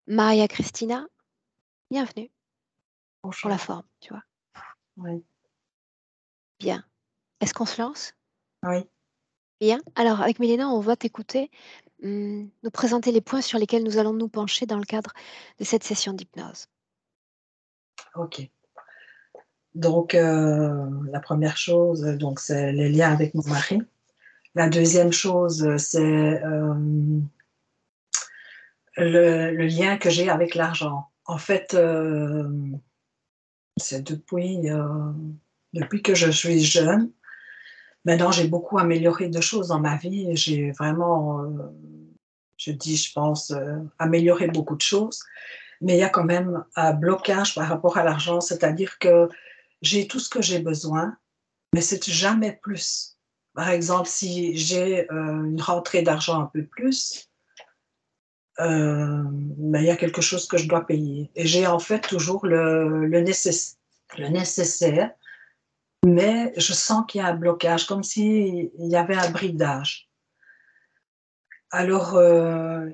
Maria Christina, bienvenue pour la Bonjour. forme, tu vois? Oui, Bien. Est-ce qu'on se lance? oui, Bien. Alors avec Milena, on va t'écouter, nous présenter les points sur lesquels nous allons nous pencher dans le cadre de cette session d'hypnose. OK. Donc, la première chose, donc c'est les liens avec mon mari. La deuxième chose, c'est, le lien que j'ai avec l'argent. En fait, c'est depuis que je suis jeune. Maintenant, j'ai beaucoup amélioré de choses dans ma vie. J'ai vraiment, je pense, amélioré beaucoup de choses. Mais il y a quand même un blocage par rapport à l'argent, c'est-à-dire que j'ai tout ce que j'ai besoin, mais c'est jamais plus. Par exemple, si j'ai, une rentrée d'argent un peu plus, ben, il y a quelque chose que je dois payer et j'ai en fait toujours le nécessaire, mais je sens qu'il y a un blocage, comme s'il y avait un bridage. Alors,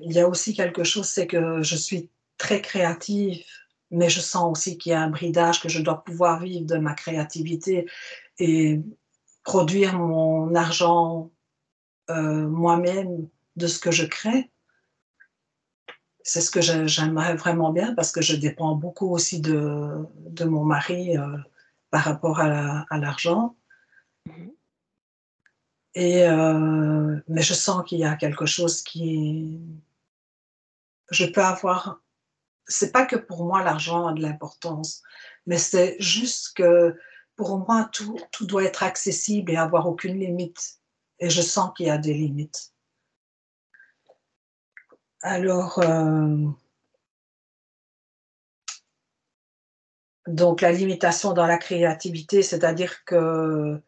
il y a aussi quelque chose, c'est que je suis très créative, mais je sens aussi qu'il y a un bridage, que je dois pouvoir vivre de ma créativité et produire mon argent, moi-même de ce que je crée. C'est ce que j'aimerais vraiment bien parce que je dépends beaucoup aussi de mon mari, par rapport à l'argent Mmh. et mais je sens qu'il y a quelque chose qui je peux avoir. C'est pas que pour moi l'argent a de l'importance, mais c'est juste que pour moi tout doit être accessible et avoir aucune limite et je sens qu'il y a des limites. Alors, donc la limitation dans la créativité, c'est-à-dire que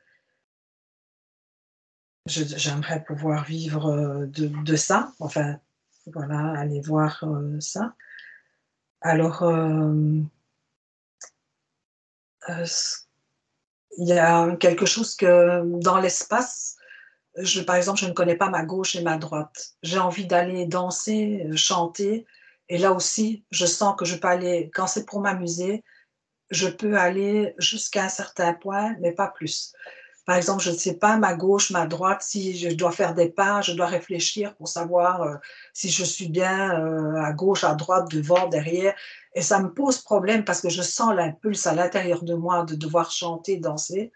j'aimerais pouvoir vivre, de ça, enfin, voilà, aller voir, ça. Alors, s il y a quelque chose que dans l'espace, par exemple, je ne connais pas ma gauche et ma droite. J'ai envie d'aller danser, chanter et là aussi, je sens que je peux aller quand c'est pour m'amuser, je peux aller jusqu'à un certain point, mais pas plus. Par exemple, je ne sais pas ma gauche, ma droite, si je dois faire des pas, je dois réfléchir pour savoir, si je suis bien, à gauche, à droite, devant, derrière et ça me pose problème parce que je sens l'impulse à l'intérieur de moi de devoir chanter, danser.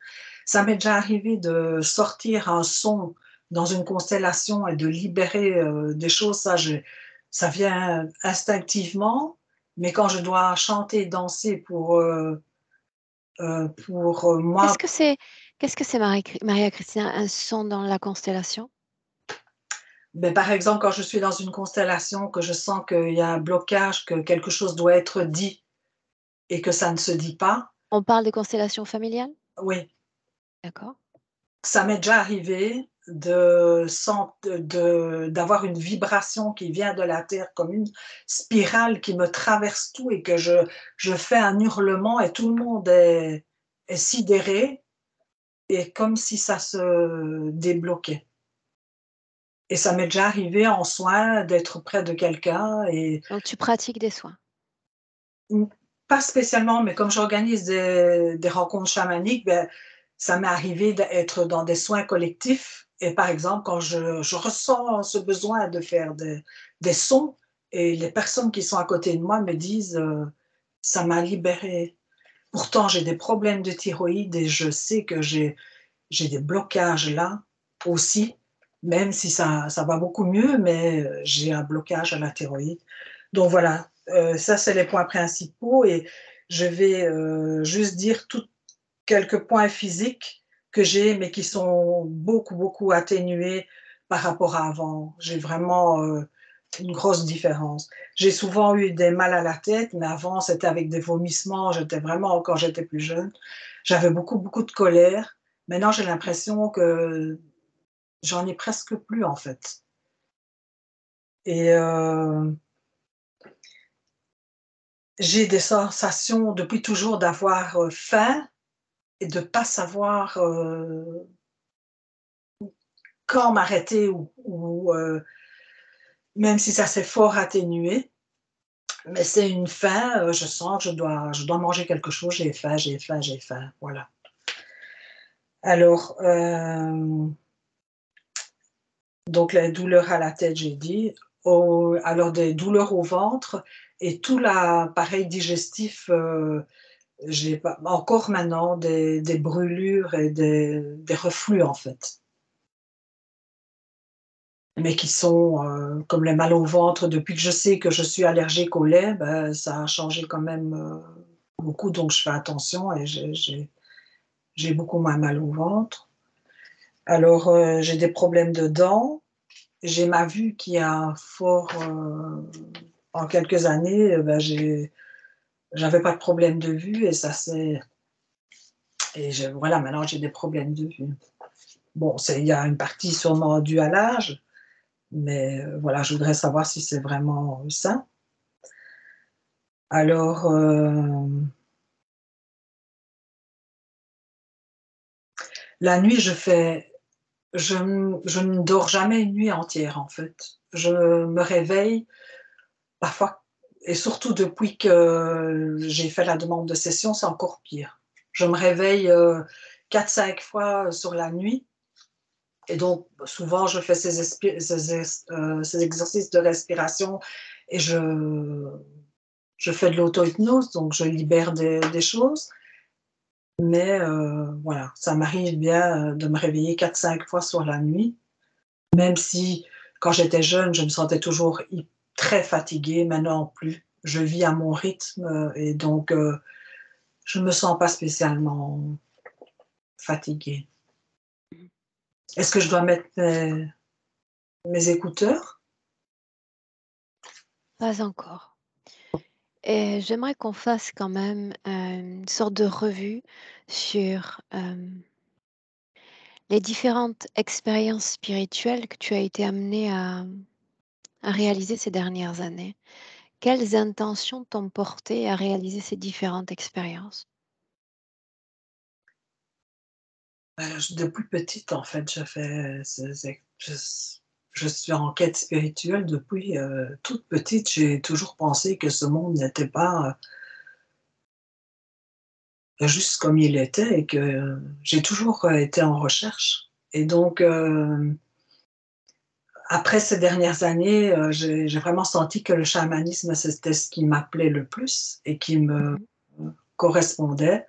Ça m'est déjà arrivé de sortir un son dans une constellation et de libérer, des choses, ça vient instinctivement, mais quand je dois chanter, danser pour, Qu'est-ce moi. que c'est qu'est-ce que c'est Maria Christina, un son dans la constellation? Ben par exemple, quand je suis dans une constellation, que je sens qu'il y a un blocage, que quelque chose doit être dit et que ça ne se dit pas, On parle de constellation familiale? oui, D'accord. ça m'est déjà arrivé d'avoir une vibration qui vient de la terre comme une spirale qui me traverse tout et que je fais un hurlement et tout le monde est sidéré et comme si ça se débloquait. Et ça m'est déjà arrivé en soins d'être près de quelqu'un et Donc tu pratiques des soins? mmh, pas spécialement, mais comme j'organise des rencontres chamaniques, ben, ça m'est arrivé d'être dans des soins collectifs et par exemple, quand je ressens ce besoin de faire des sons et les personnes qui sont à côté de moi me disent, «Ça m'a libérée». Pourtant, j'ai des problèmes de thyroïde et je sais que j'ai des blocages là aussi, même si ça va beaucoup mieux, mais j'ai un blocage à la thyroïde. Donc voilà, ça c'est les points principaux et je vais, juste dire quelques points physiques que j'ai, mais qui sont beaucoup, beaucoup atténués par rapport à avant. J'ai vraiment, une grosse différence. J'ai souvent eu des mal à la tête, mais avant c'était avec des vomissements, j'étais vraiment quand j'étais plus jeune, j'avais beaucoup, beaucoup de colère. Maintenant, j'ai l'impression que j'en ai presque plus, en fait et j'ai des sensations depuis toujours d'avoir, faim et de pas savoir, quand m'arrêter ou même si ça s'est fort atténué. Mais c'est une faim, je sens que je dois manger quelque chose, j'ai faim, j'ai faim, j'ai faim, voilà. Alors, donc la douleur à la tête, j'ai dit. Alors des douleurs au ventre et tout l'appareil digestif, j'ai pas encore maintenant des brûlures et des reflux, en fait. Mais qui sont, comme les mal au ventre, depuis que je sais que je suis allergique au lait, ben, ça a changé quand même, beaucoup, donc je fais attention et j'ai beaucoup moins mal au ventre. Alors, j'ai des problèmes de dents. J'ai ma vue qui a fort, en quelques années, ben, j'avais pas de problème de vue et ça s'est et voilà, maintenant j'ai des problèmes de vue. Bon, il y a une partie sûrement due à l'âge, mais voilà, je voudrais savoir si c'est vraiment ça. Alors, la nuit, je ne dors jamais une nuit entière, en fait. Je me réveille parfois et surtout depuis que j'ai fait la demande de session, c'est encore pire. Je me réveille, 4-5 fois sur la nuit et donc souvent je fais ces exercices de respiration et je fais de l'auto-hypnose, donc je libère des choses. Mais voilà, ça m'arrive bien, de me réveiller 4-5 fois sur la nuit, même si quand j'étais jeune, je me sentais toujours très fatiguée, maintenant plus. Je vis à mon rythme, et donc je me sens pas spécialement fatiguée. Mmh. Est-ce que je dois mettre mes écouteurs? Pas encore. Et j'aimerais qu'on fasse quand même, une sorte de revue sur, les différentes expériences spirituelles que tu as été amené à réaliser ces dernières années. Quelles intentions t'ont porté à réaliser ces différentes expériences? Depuis petite, en fait, je fais ces je suis en quête spirituelle depuis, toute petite. J'ai toujours pensé que ce monde n'était pas, juste comme il était et que j'ai toujours, été en recherche et donc après ces dernières années, j'ai vraiment senti que le chamanisme, c'était ce qui m'appelait le plus et qui me Mmh. correspondait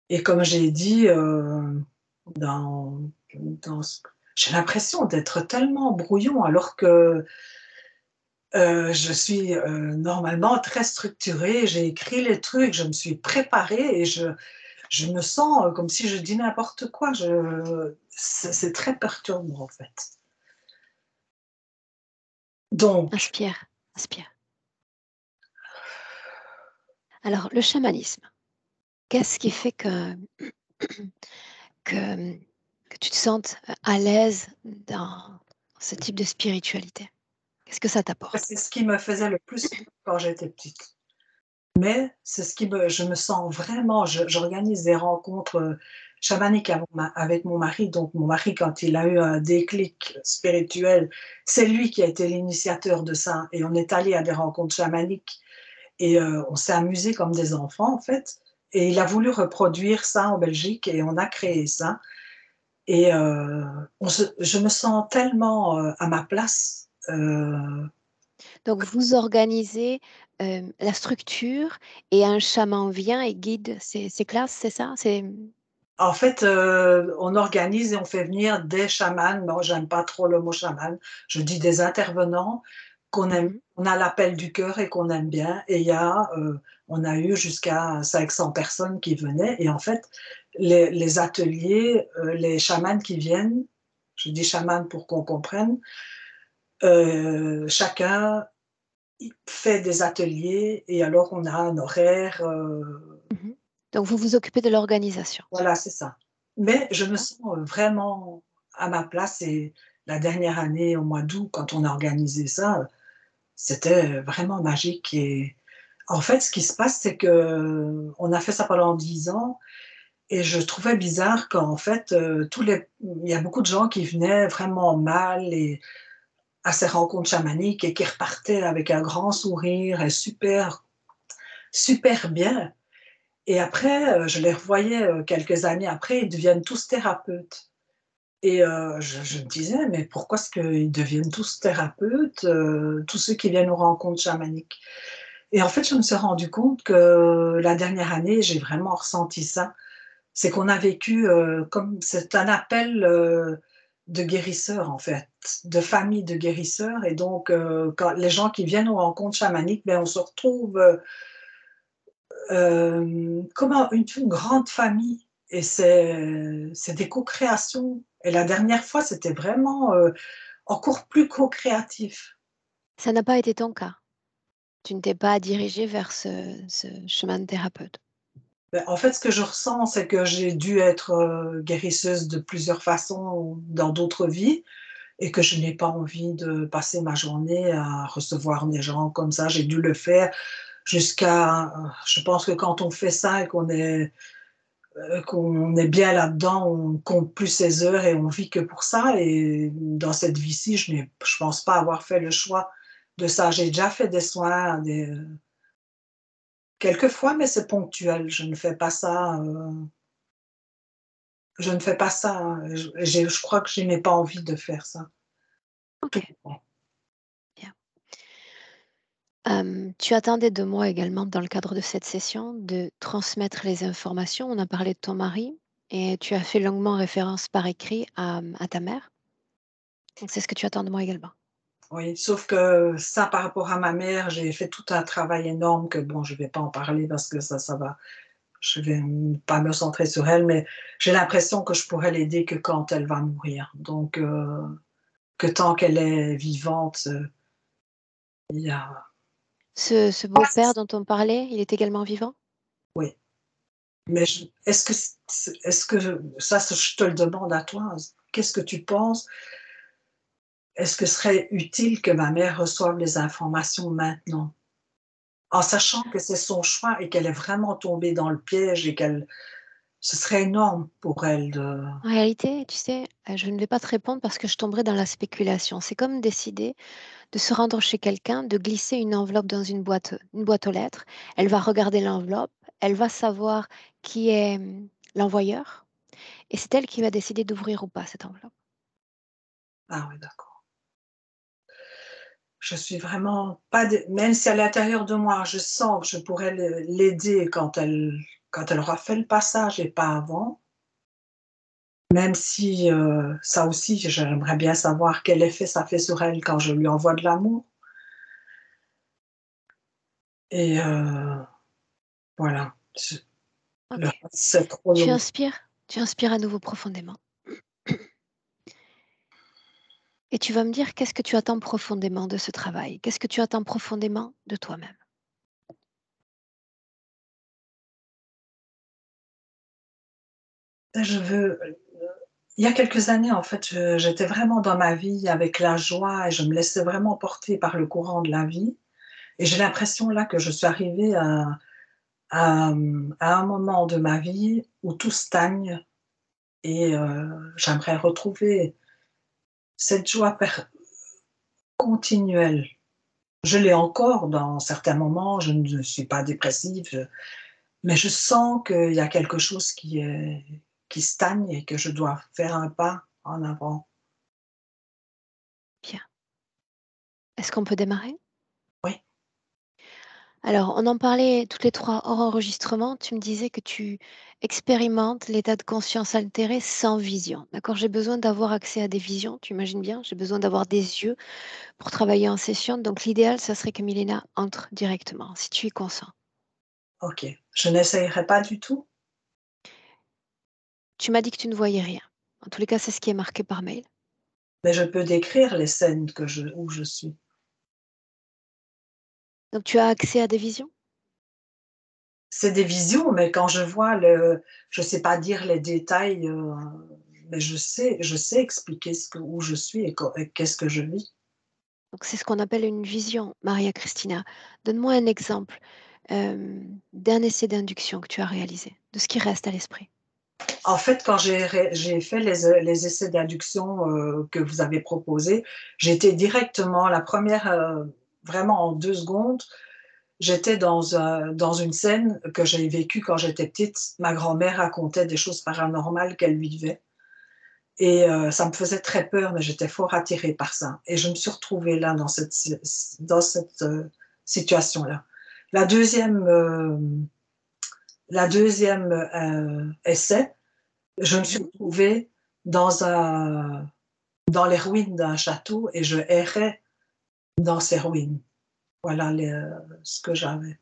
et comme j'ai dit, dans dans ce j'ai l'impression d'être tellement brouillon alors que, je suis, normalement très structurée. J'ai écrit les trucs, je me suis préparée et je me sens, comme si je dis n'importe quoi. C'est très perturbant, en fait. Donc, Inspire, inspire. Alors le chamanisme, qu'est-ce qui fait que, que tu te sentes, à l'aise dans ce type de spiritualité? Qu'est-ce que ça t'apporte? c'est ce qui me faisait le plus peur quand j'étais petite. Mais c'est ce qui me je me sens vraiment j'organise des rencontres, chamaniques avec mon mari. Donc mon mari, quand il a eu un déclic spirituel, c'est lui qui a été l'initiateur de ça et on est allés à des rencontres chamaniques et on s'est amusés comme des enfants, en fait et il a voulu reproduire ça en Belgique et on a créé ça et je me sens tellement, à ma place, Donc vous organisez, la structure et un chaman vient et guide ces classes, c'est ça? en fait, on organise et on fait venir des chamans. Moi, j'aime pas trop le mot chaman. Je dis des intervenants qu'on aime Mmh. on a l'appel du cœur et qu'on aime bien et il y a, on a eu jusqu'à 500 personnes qui venaient et en fait, les ateliers, les chamans qui viennent, je dis chamans pour qu'on comprenne, chacun fait des ateliers et alors on a un horaire, Mmh. Donc vous vous occupez de l'organisation, voilà, c'est ça. Mais je me d'accord? sens, vraiment à ma place et la dernière année, au mois d'août, quand on a organisé ça, c'était, vraiment magique et en fait, ce qui se passe, c'est qu'on a fait ça pendant 10 ans et je trouvais bizarre qu'en fait, il y a beaucoup de gens qui venaient vraiment mal et à ces rencontres chamaniques et qui repartaient avec un grand sourire et super, super bien. Et après, je les revoyais quelques années après, ils deviennent tous thérapeutes. Et je me disais, mais pourquoi est-ce qu'ils deviennent tous thérapeutes, tous ceux qui viennent aux rencontres chamaniques? Et en fait, je me suis rendu compte que la dernière année, j'ai vraiment ressenti ça. C'est qu'on a vécu, comme c'est un appel, de guérisseurs, en fait, de famille de guérisseurs et donc quand les gens qui viennent aux rencontres chamaniques, ben, on se retrouve, comme une grande famille et c'est des co-créations et la dernière fois, c'était vraiment, encore plus co-créatif. Ça n'a pas été ton cas. Tu ne t'es pas dirigée vers ce chemin de thérapeute. Ben, en fait, ce que je ressens, c'est que j'ai dû être, guérisseuse de plusieurs façons dans d'autres vies et que je n'ai pas envie de passer ma journée à recevoir des gens comme ça. J'ai dû le faire jusqu'à, je pense que quand on fait ça et qu'on est bien là-dedans, on compte plus ses heures et on vit que pour ça et dans cette vie-ci, je pense pas avoir fait le choix de ça. J'ai déjà fait des soins, quelques fois, mais c'est ponctuel. Je ne fais pas ça, je crois que je n'ai pas envie de faire ça. Tout OK, le temps. bien. Tu attendais de moi également, dans le cadre de cette session, de transmettre les informations. On a parlé de ton mari et tu as fait longuement référence par écrit à ta mère. Donc c'est ce que tu attends de moi également. Oui, sauf que ça, par rapport à ma mère, j'ai fait tout un travail énorme que bon, je vais pas en parler parce que ça va je vais pas me centrer sur elle, mais j'ai l'impression que je pourrais l'aider que quand elle va mourir. Donc que tant qu'elle est vivante, il y a Ce beau-père dont on parlait, il est également vivant? oui, mais est-ce que ça, je te le demande à toi, qu'est-ce que tu penses? Est-ce que ce serait utile que ma mère reçoive les informations maintenant? En sachant que c'est son choix et qu'elle est vraiment tombée dans le piège et qu'elle ce serait énorme pour elle de En réalité, tu sais, je ne vais pas te répondre parce que je tomberai dans la spéculation. C'est comme décider de se rendre chez quelqu'un, de glisser une enveloppe dans une boîte aux lettres. Elle va regarder l'enveloppe, elle va savoir qui est, l'envoyeur et c'est elle qui va décider d'ouvrir ou pas cette enveloppe. ah oui, d'accord. Je suis vraiment pas dé même si à l'intérieur de moi, je sens que je pourrais l'aider quand elle aura fait le passage et pas avant, même si, ça aussi, j'aimerais bien savoir quel effet ça fait sur elle quand je lui envoie de l'amour et voilà, le OK. reste, c'est trop Tu long. inspires, tu inspires à nouveau profondément et tu vas me dire qu'est-ce que tu attends profondément de ce travail? Qu'est-ce que tu attends profondément de toi-même? Je veux il y a quelques années, en fait, j'étais vraiment dans ma vie avec la joie et je me laissais vraiment porter par le courant de la vie et j'ai l'impression là que je suis arrivée à un moment de ma vie où tout stagne et j'aimerais retrouver cette joie continuelle. Je l'ai encore dans certains moments, je ne suis pas dépressive, mais je sens qu'il y a quelque chose qui stagne et que je dois faire un pas en avant. Bien. Est-ce qu'on peut démarrer? Oui, Alors, on en parlait toutes les 3 hors enregistrement. Tu me disais que tu expérimentes l'état de conscience altéré sans vision. D'accord? J'ai besoin d'avoir accès à des visions, tu imagines bien? J'ai besoin d'avoir des yeux pour travailler en session. Donc l'idéal, ça serait que Milena entre directement, si tu y consens. OK. Je n'essayerai pas du tout, Tu m'as dit que tu ne voyais rien. En tous les cas, c'est ce qui est marqué par mail. mais je peux décrire les scènes où je suis. Donc tu as accès à des visions? C'est des visions, mais quand je vois je sais pas dire les détails, mais je sais expliquer où je suis et qu'est-ce que je vis. Donc c'est ce qu'on appelle une vision, Maria Cristina. Donne-moi un exemple, d'un essai d'induction que tu as réalisé, de ce qui reste à l'esprit. En fait, quand j'ai fait les essais d'induction que vous avez proposés, j'étais directement la première, vraiment en 2 secondes, j'étais dans une scène que j'ai vécue quand j'étais petite. Ma grand-mère racontait des choses paranormales qu'elle vivait et ça me faisait très peur, mais j'étais fort attirée par ça et je me suis retrouvée là dans cette, situation-là. La deuxième, hem, la deuxième essai, je me suis Mmh. retrouvée dans un dans les ruines d'un château et je errais dans ces ruines. Voilà ce que j'avais.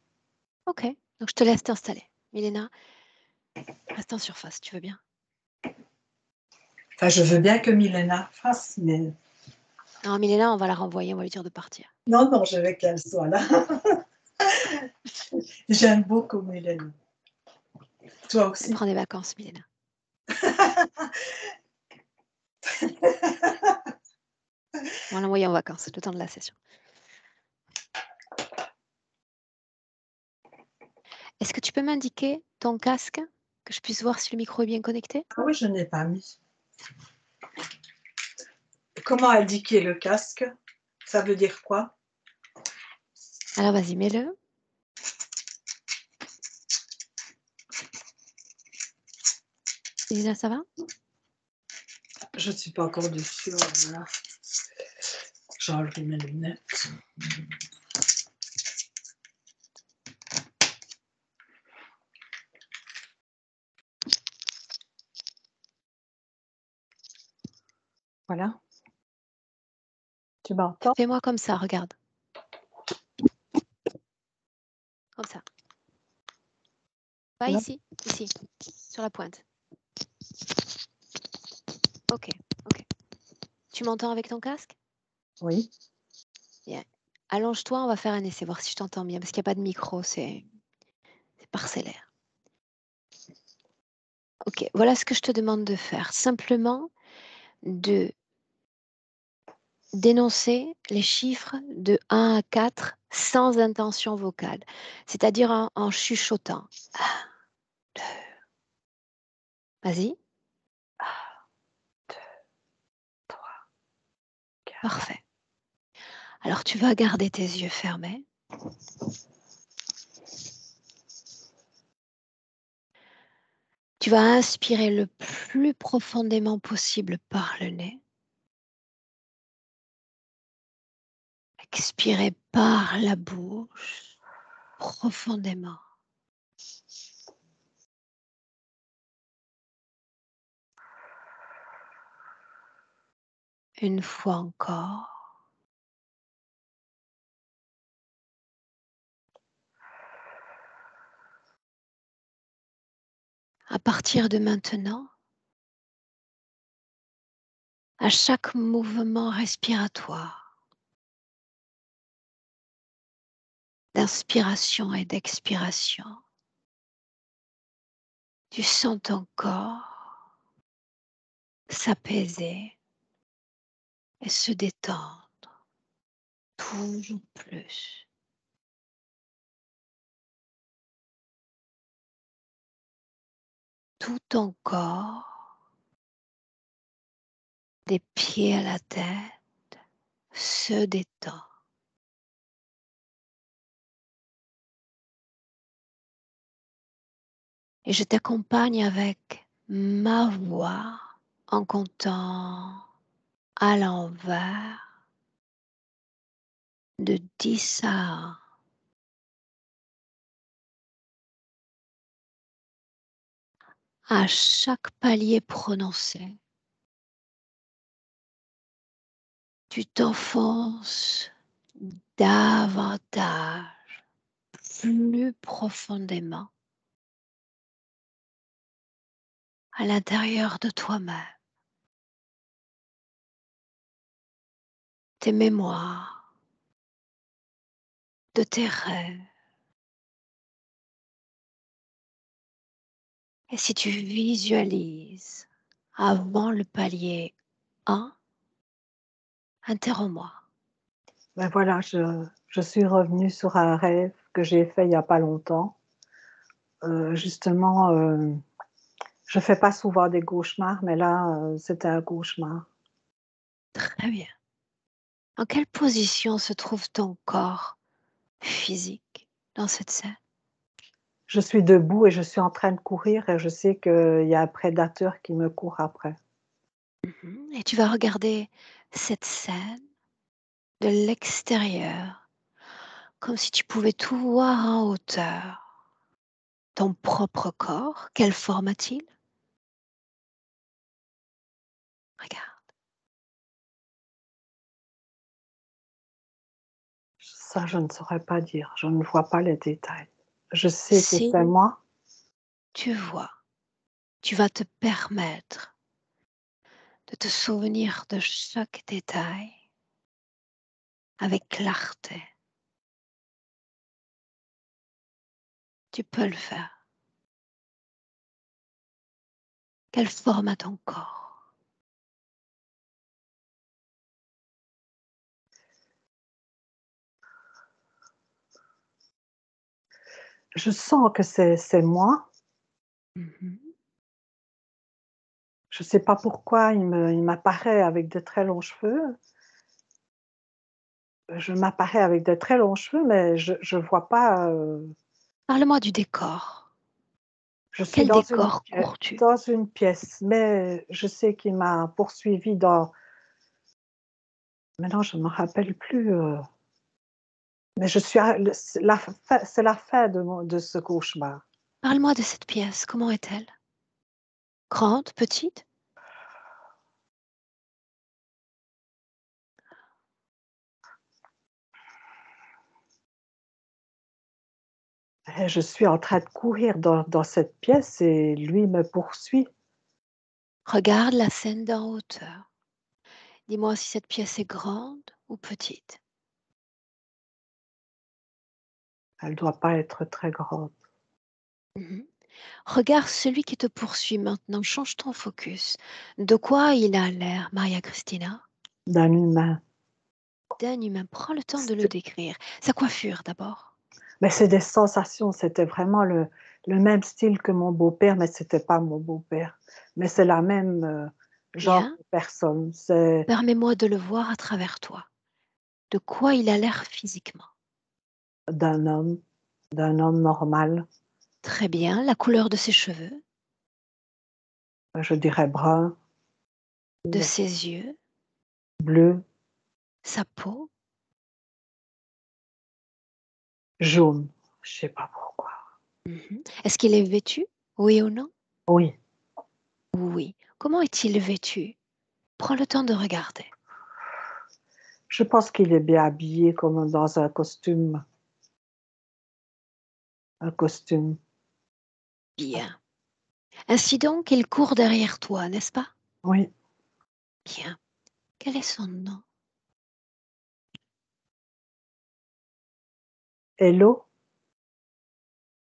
OK, donc je te laisse t'installer. Milena, reste en surface, tu veux bien? Enfin, je veux bien que Milena fasse, mais Non, Milena, on va la renvoyer, on va lui dire de partir. non, non, je veux qu'elle soit là. J'aime beaucoup Milena. Toi Elle aussi? prend des vacances, Milena. On va l'envoyer en vacances, le temps de la session. Est-ce que tu peux m'indiquer ton casque? Que je puisse voir si le micro est bien connecté? Ah oui, je n'ai pas mis. Comment indiquer le casque? Ça veut dire quoi? Alors vas-y, mets-le. Milena, ça va? Je ne suis pas encore dessus, voilà. J'ai enlevé mes lunettes. Voilà. Tu m'entends? Fais-moi comme ça, regarde. Comme ça. Pas Là? ici, ici, sur la pointe. OK, OK. Tu m'entends avec ton casque? Oui. Bien. Allonge-toi, on va faire un essai, voir si je t'entends bien, parce qu'il y a pas de micro, c'est parcellaire. OK, voilà ce que je te demande de faire. Simplement de d'énoncer les chiffres de 1 à 4 sans intention vocale, c'est-à-dire en chuchotant. 1, 2, vas-y. 3, 4. Parfait. Alors tu vas garder tes yeux fermés. Tu vas inspirer le plus profondément possible par le nez. Expirer par la bouche profondément. Une fois encore. À partir de maintenant, à chaque mouvement respiratoire, d'inspiration et d'expiration, tu sens ton corps s'apaiser et se détendre toujours plus. Tout ton corps, des pieds à la tête, se détend. Et je t'accompagne avec ma voix en comptant à l'envers de 10 à 1. À chaque palier prononcé, tu t'enfonces davantage, plus profondément à l'intérieur de toi-même. Tes mémoires, de tes rêves. Et si tu visualises avant le palier 1, interromps-moi. Ben voilà, je suis revenue sur un rêve que j'ai fait il y a pas longtemps. Justement, Je fais pas souvent des cauchemars, mais là, c'était un cauchemar. Très bien. En quelle position se trouve ton corps physique dans cette scène? Je suis debout et je suis en train de courir et je sais qu'il y a un prédateur qui me court après. Mmh, et tu vas regarder cette scène de l'extérieur, comme si tu pouvais tout voir en hauteur. Ton propre corps, quelle forme a-t-il? Regarde. Ça, je ne saurais pas dire, je ne vois pas les détails. Je sais que Si c'est moi. tu vois, tu vas te permettre de te souvenir de chaque détail avec clarté. Tu peux le faire. Quelle forme a ton corps? Je sens que c'est moi. Mmh. Je ne sais pas pourquoi il m'apparaît avec de très longs cheveux. Je m'apparais avec de très longs cheveux, mais je vois pas, Parle-moi du décor. je suis Quel décor cours-tu? dans une pièce, mais je sais qu'il m'a poursuivie dans maintenant je ne me rappelle plus, mais je suis à le c'est la fin de ce cauchemar. Parle-moi de cette pièce, comment est-elle? Grande, petite? Et je suis en train de courir dans cette pièce et lui me poursuit. Regarde la scène d'en hauteur. Dis-moi si cette pièce est grande ou petite. Elle doit pas être très grande. Mmh. Regarde celui qui te poursuit maintenant, change ton focus. De quoi il a l'air, Maria Cristina? D'un humain. D'un humain. Prends le temps de le C'est décrire. Sa coiffure d'abord. mais c'est des sensations, c'était vraiment le même style que mon beau-père, mais c'était pas mon beau-père. Mais c'est la même, genre Bien. de personne. C'est Permets-moi de le voir à travers toi. De quoi il a l'air physiquement? d'un homme d'un homme normal, Très bien. La couleur de ses cheveux, je dirais brun, de ses yeux, bleu, sa peau. jaune, je sais pas pourquoi. Mmh. Est-ce qu'il est vêtu? Oui ou non? Oui, Oui. Comment est-il vêtu? Prends le temps de regarder. je pense qu'il est bien habillé comme dans un costume. Bien. Ainsi donc, il court derrière toi, n'est-ce pas? Oui, Bien. Quel est son nom? hello?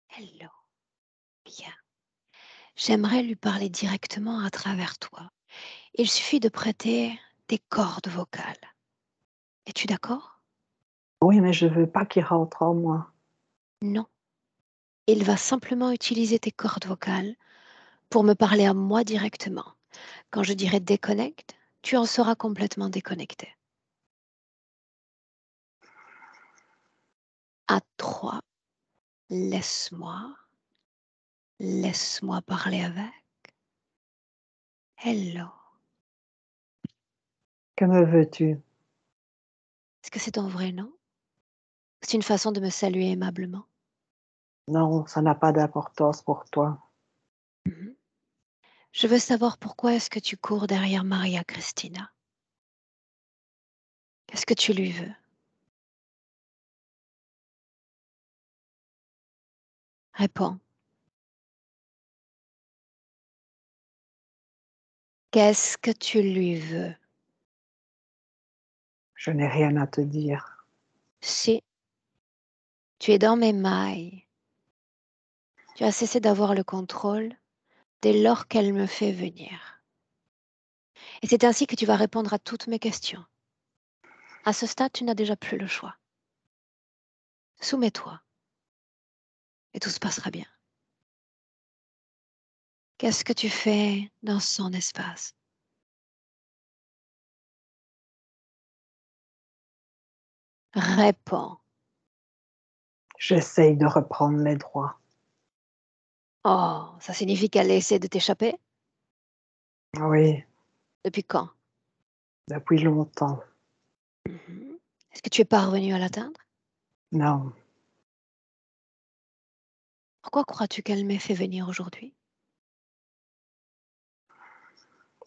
Hello. Bien. J'aimerais lui parler directement à travers toi. Il suffit de prêter tes cordes vocales. Es-tu d'accord? Oui, mais je veux pas qu'il rentre en moi. Non. Il va simplement utiliser tes cordes vocales pour me parler à moi directement. Quand je dirai déconnecte, tu en seras complètement déconnecté. À 3, laisse-moi, laisse-moi parler avec. Hello. Que me veux-tu? Est-ce que c'est ton vrai nom? C'est une façon de me saluer aimablement. Non, ça n'a pas d'importance pour toi. Mhm. Je veux savoir pourquoi est-ce que tu cours derrière Maria Cristina? Qu'est-ce que tu lui veux? Réponds. Qu'est-ce que tu lui veux? Je n'ai rien à te dire. Si tu es dans mes mailles, tu as cessé d'avoir le contrôle dès lors qu'elle me fait venir. Et c'est ainsi que tu vas répondre à toutes mes questions. À ce stade, tu n'as déjà plus le choix. Soumets-toi et tout se passera bien. Qu'est-ce que tu fais dans son espace? Réponds. J'essaye de reprendre mes droits. Oh, ça signifie qu'elle essaie de t'échapper? Oui, Depuis quand? depuis longtemps. Mhm. Est-ce que tu es parvenu à l'atteindre? Non, Pourquoi crois-tu qu'elle m'ait fait venir aujourd'hui?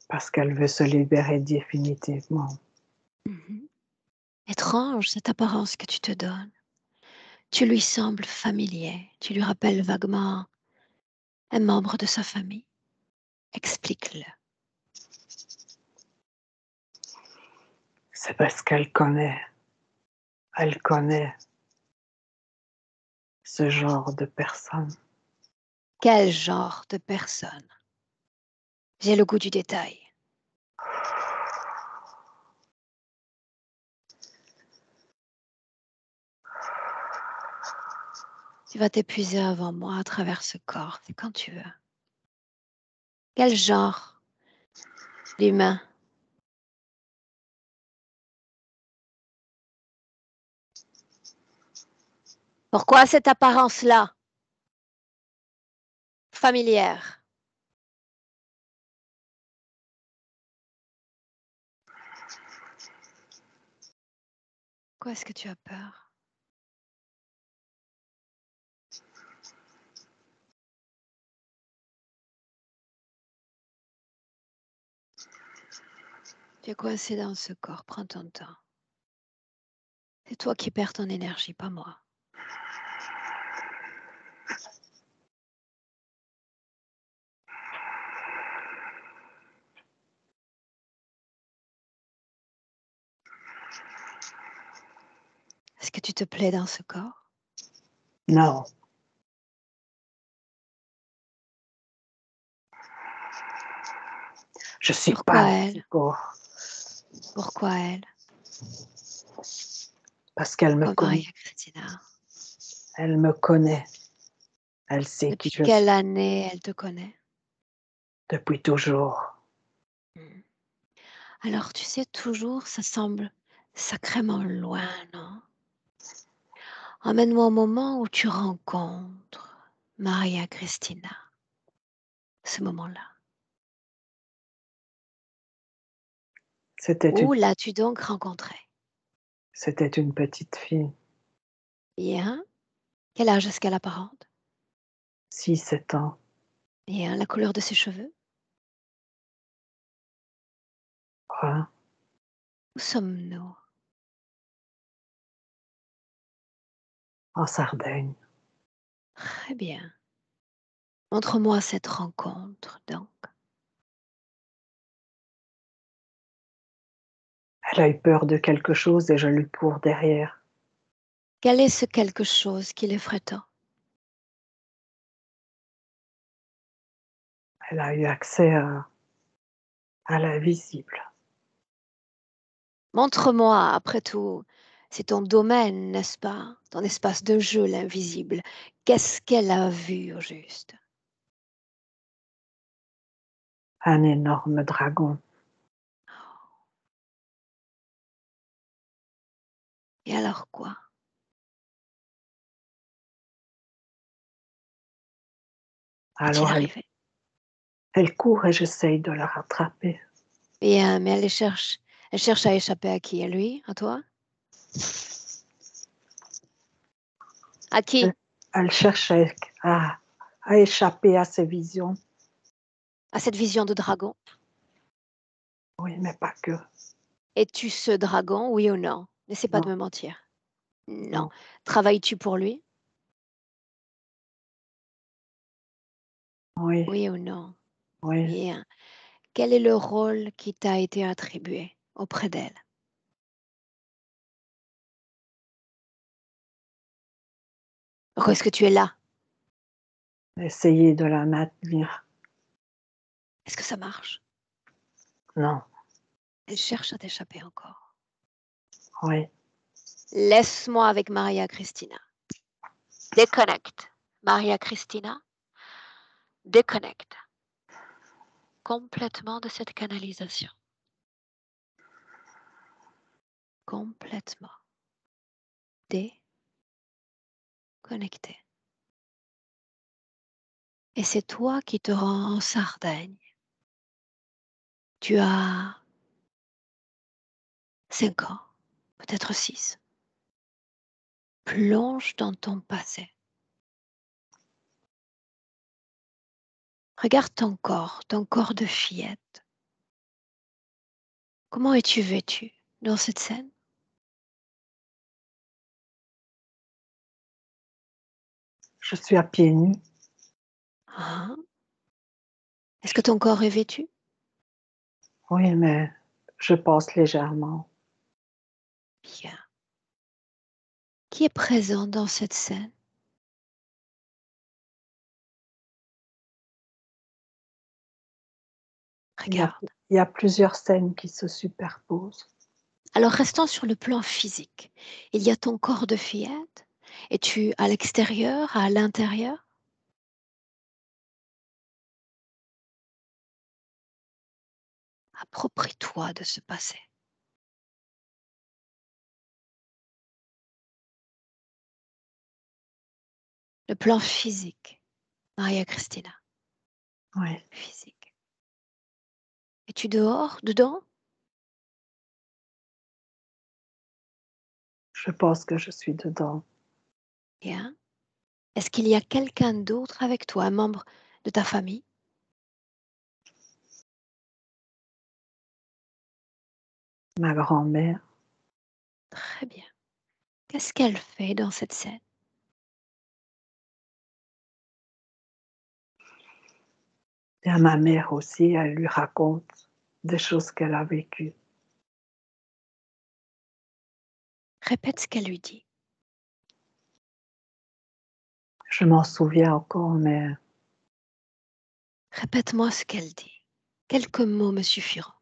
parce qu'elle veut se libérer définitivement. Mhm. Étrange cette apparence que tu te donnes. Tu lui sembles familier. Tu lui rappelles vaguement un membre de sa famille. Explique-le. C'est parce qu'elle connaît. Elle connaît ce genre de personne. Quel genre de personne? J'ai le goût du détail. Tu vas t'épuiser avant moi à travers ce corps. C'est quand tu veux. Quel genre d'humain? Pourquoi cette apparence-là? Familière. Pourquoi est-ce que tu as peur? Tu es coincé dans ce corps. Prends ton temps. C'est toi qui perds ton énergie, pas moi. Est-ce que tu te plais dans ce corps? Non, je suis Pourquoi pas dans ce elle? corps Pourquoi elle? parce qu'elle me Pourquoi connaît. Maria Cristina? Elle me connaît. Elle sait qui Depuis je quelle suis année elle te connaît? depuis toujours. Hmm. Alors, tu sais, toujours, ça semble sacrément loin, non? Emmène-moi au moment où tu rencontres Maria Cristina, ce moment-là. C'était une, Où l'as-tu donc rencontrée? c'était une petite fille, Bien. Quel âge est-ce qu'elle apparente? 6, 7 ans, Bien. La couleur de ses cheveux? brun, Où sommes-nous? en Sardaigne. Très bien. Montre-moi cette rencontre, donc. Elle a eu peur de quelque chose et je lui cours derrière. Quel est ce quelque chose qui l'effraie tant? Elle a eu accès à l'invisible. Montre-moi, après tout, c'est ton domaine, n'est-ce pas? Ton espace de jeu, l'invisible. Qu'est-ce qu'elle a vu au juste? Un énorme dragon. Et alors quoi? Est-il Alors arrivé? elle court et j'essaye de la rattraper. Bien, mais elle cherche à échapper à qui? À lui? À toi? À qui? Elle, elle cherche à échapper à ses visions. À cette vision de dragon? Oui, mais pas que. Es-tu ce dragon, oui ou non? N'essaie pas de Non, me mentir. Non. non, Travailles-tu pour lui? oui, Oui ou non? oui. Bien. Quel est le rôle qui t'a été attribué auprès d'elle? Pourquoi est-ce que tu es là? Essayer de la maintenir. Est-ce que ça marche? Non, Elle cherche à t'échapper encore. oui. Laisse-moi avec Maria Cristina. Déconnecte. Maria Cristina, déconnecte. complètement de cette canalisation. Complètement déconnecté. Et c'est toi qui te rends en Sardaigne. Tu as 5 ans, peut-être 6. Plonge dans ton passé. Regarde ton corps de fillette. Comment es-tu vêtue dans cette scène? Je suis à pieds nus. Hein? Est-ce que ton corps est vêtu? Oui, mais je passe légèrement. Bien. Qui est présent dans cette scène? Il y a, Regarde. il y a plusieurs scènes qui se superposent. Alors restons sur le plan physique. Il y a ton corps de fillette. Es-tu à l'extérieur, à l'intérieur? Approprie-toi de ce passé. Le plan physique. Maria Christina. Oui, Physique. Es-tu dehors, dedans? je pense que je suis dedans. Bien. Est-ce qu'il y a quelqu'un d'autre avec toi, un membre de ta famille? Ma grand-mère, Très bien. Qu'est-ce qu'elle fait dans cette scène? et à ma mère aussi, elle lui raconte des choses qu'elle a vécues. Répète ce qu'elle lui dit. Je m'en souviens encore, mais Répète-moi ce qu'elle dit. Quelques mots me suffiront.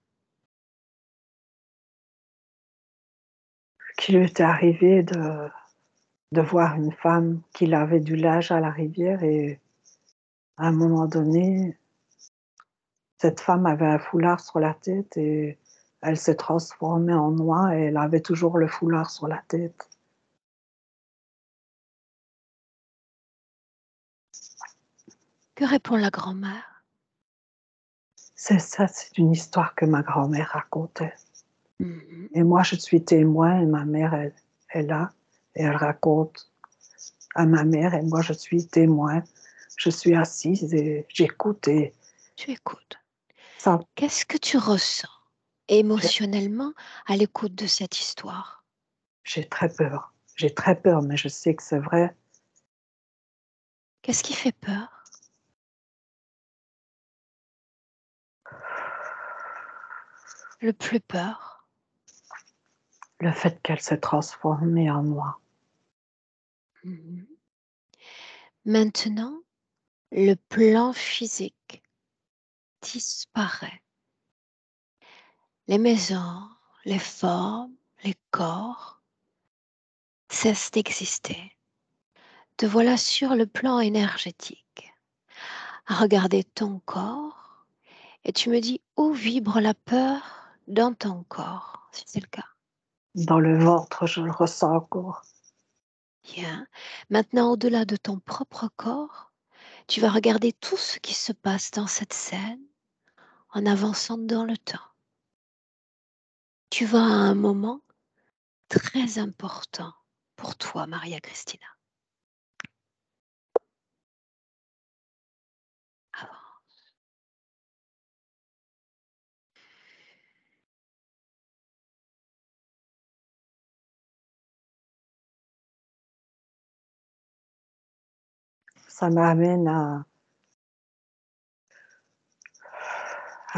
qu'il lui était arrivé de voir une femme qui lavait du linge à la rivière et à un moment donné, cette femme avait un foulard sur la tête et elle s'est transformée en noix et elle avait toujours le foulard sur la tête. Que répond la grand-mère? C'est ça, c'est une histoire que ma grand-mère racontait. Mhm. Et moi, je suis témoin et ma mère est là et elle raconte à ma mère et moi, je suis témoin. Je suis assise et j'écoute et Tu écoutes. ça, Qu'est-ce que tu ressens émotionnellement à l'écoute de cette histoire? j'ai très peur. J'ai très peur, mais je sais que c'est vrai. Qu'est-ce qui fait peur? Le plus peur? Le fait qu'elle s'est transformée en moi. Mhm. Maintenant, le plan physique disparaît. Les maisons, les formes, les corps cessent d'exister. Te voilà sur le plan énergétique, à regarder ton corps et tu me dis où vibre la peur dans ton corps, si c'est le cas. Dans le ventre, je le ressens encore. Bien. Maintenant, au-delà de ton propre corps, tu vas regarder tout ce qui se passe dans cette scène en avançant dans le temps. Tu vas à un moment très important pour toi, Maria Christina. Avance. Ça m'amène à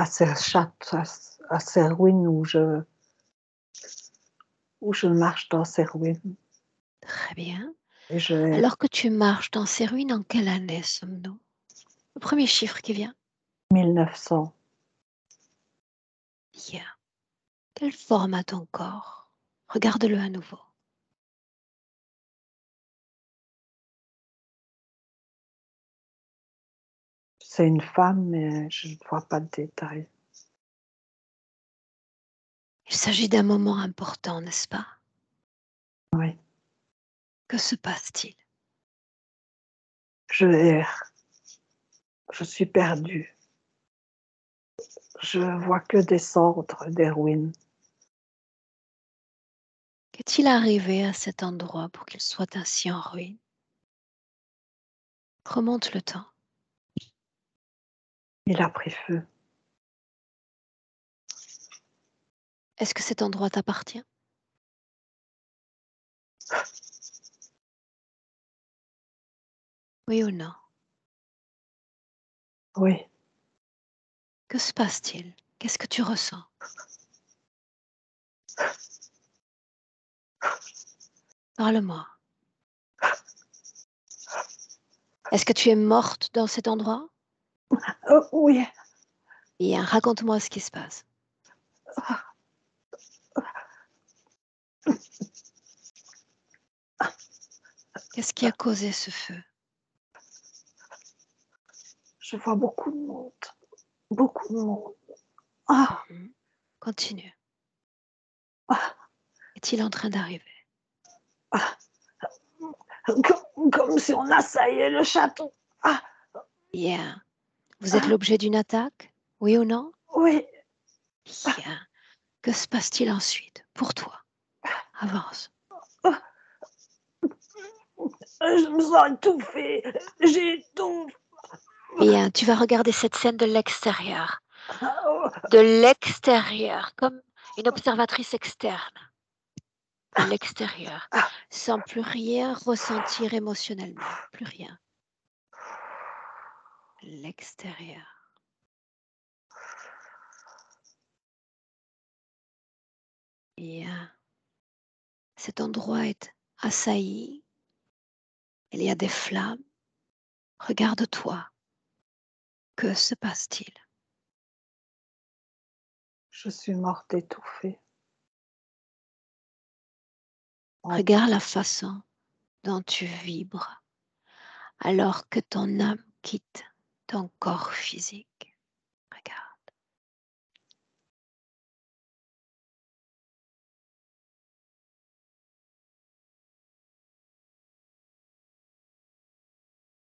ces ruines où je marche dans ces ruines. Très bien. Et je, Alors que tu marches dans ces ruines, en quelle année sommes-nous? Le premier chiffre qui vient. 1900, Bien. Quelle forme a ton corps? Regarde-le à nouveau. C'est une femme, mais je ne vois pas de détails. Il s'agit d'un moment important, n'est-ce pas? Oui, Que se passe-t-il? je erre, je suis perdue. Je vois que des cendres, des ruines. Qu'est-il arrivé à cet endroit pour qu'il soit ainsi en ruine? Remonte le temps. Il a pris feu. Est-ce que cet endroit t'appartient? Oui ou non? Oui, Que se passe-t-il? Qu'est-ce que tu ressens? Parle-moi. Est-ce que tu es morte dans cet endroit? oui. Bien, raconte-moi ce qui se passe. Qu'est-ce qui a causé ce feu? Je vois beaucoup de monde. Beaucoup de monde. Ah, Mhm. Continue. ah, Est-il en train d'arriver? ah. Comme si on assaillait le château. Ah, Bien. Vous êtes ah, l'objet d'une attaque? Oui ou non? oui. Bien. Que se passe-t-il ensuite pour toi? Avance. Ah, je me sens étouffée. J'étouffe. Bien, tu vas regarder cette scène de l'extérieur. Ah, De l'extérieur, comme une observatrice externe. De l'extérieur, ah. sans plus rien ressentir émotionnellement. Plus rien. L'extérieur. Bien. Cet endroit est assailli. Il y a des flammes. Regarde-toi. Que se passe-t-il? Je suis morte étouffée. En- Regarde la façon dont tu vibres alors que ton âme quitte ton corps physique. Regarde.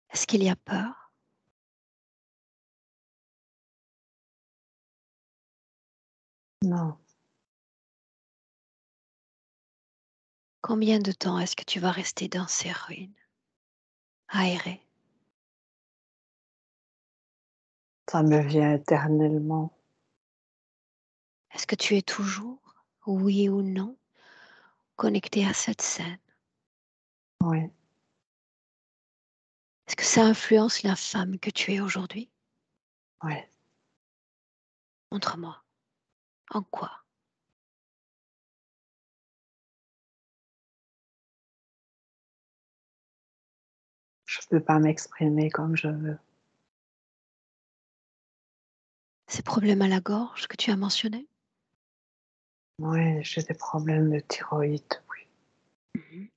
Est-ce qu'il y a peur? Non, Combien de temps est-ce que tu vas rester dans ces ruines, aérées? ça me vient éternellement. Est-ce que tu es toujours, oui ou non, connecté à cette scène? Oui, Est-ce que ça influence la femme que tu es aujourd'hui? oui. Montre-moi. En quoi? Je ne peux pas m'exprimer comme je veux. Ces problèmes à la gorge que tu as mentionnés? Oui, j'ai des problèmes de thyroïde. Oui. Mhm.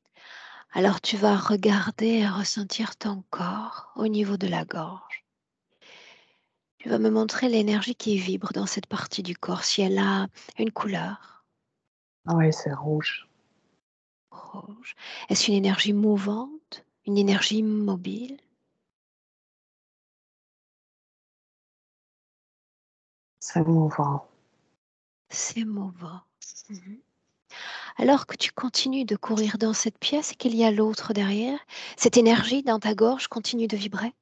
Alors tu vas regarder et ressentir ton corps au niveau de la gorge. Tu vas me montrer l'énergie qui vibre dans cette partie du corps, si elle a une couleur Oui, c'est rouge. rouge. Est-ce une énergie mouvante, une énergie mobile? C'est mouvant. C'est mouvant. Mhm. Alors que tu continues de courir dans cette pièce et qu'il y a l'autre derrière, cette énergie dans ta gorge continue de vibrer.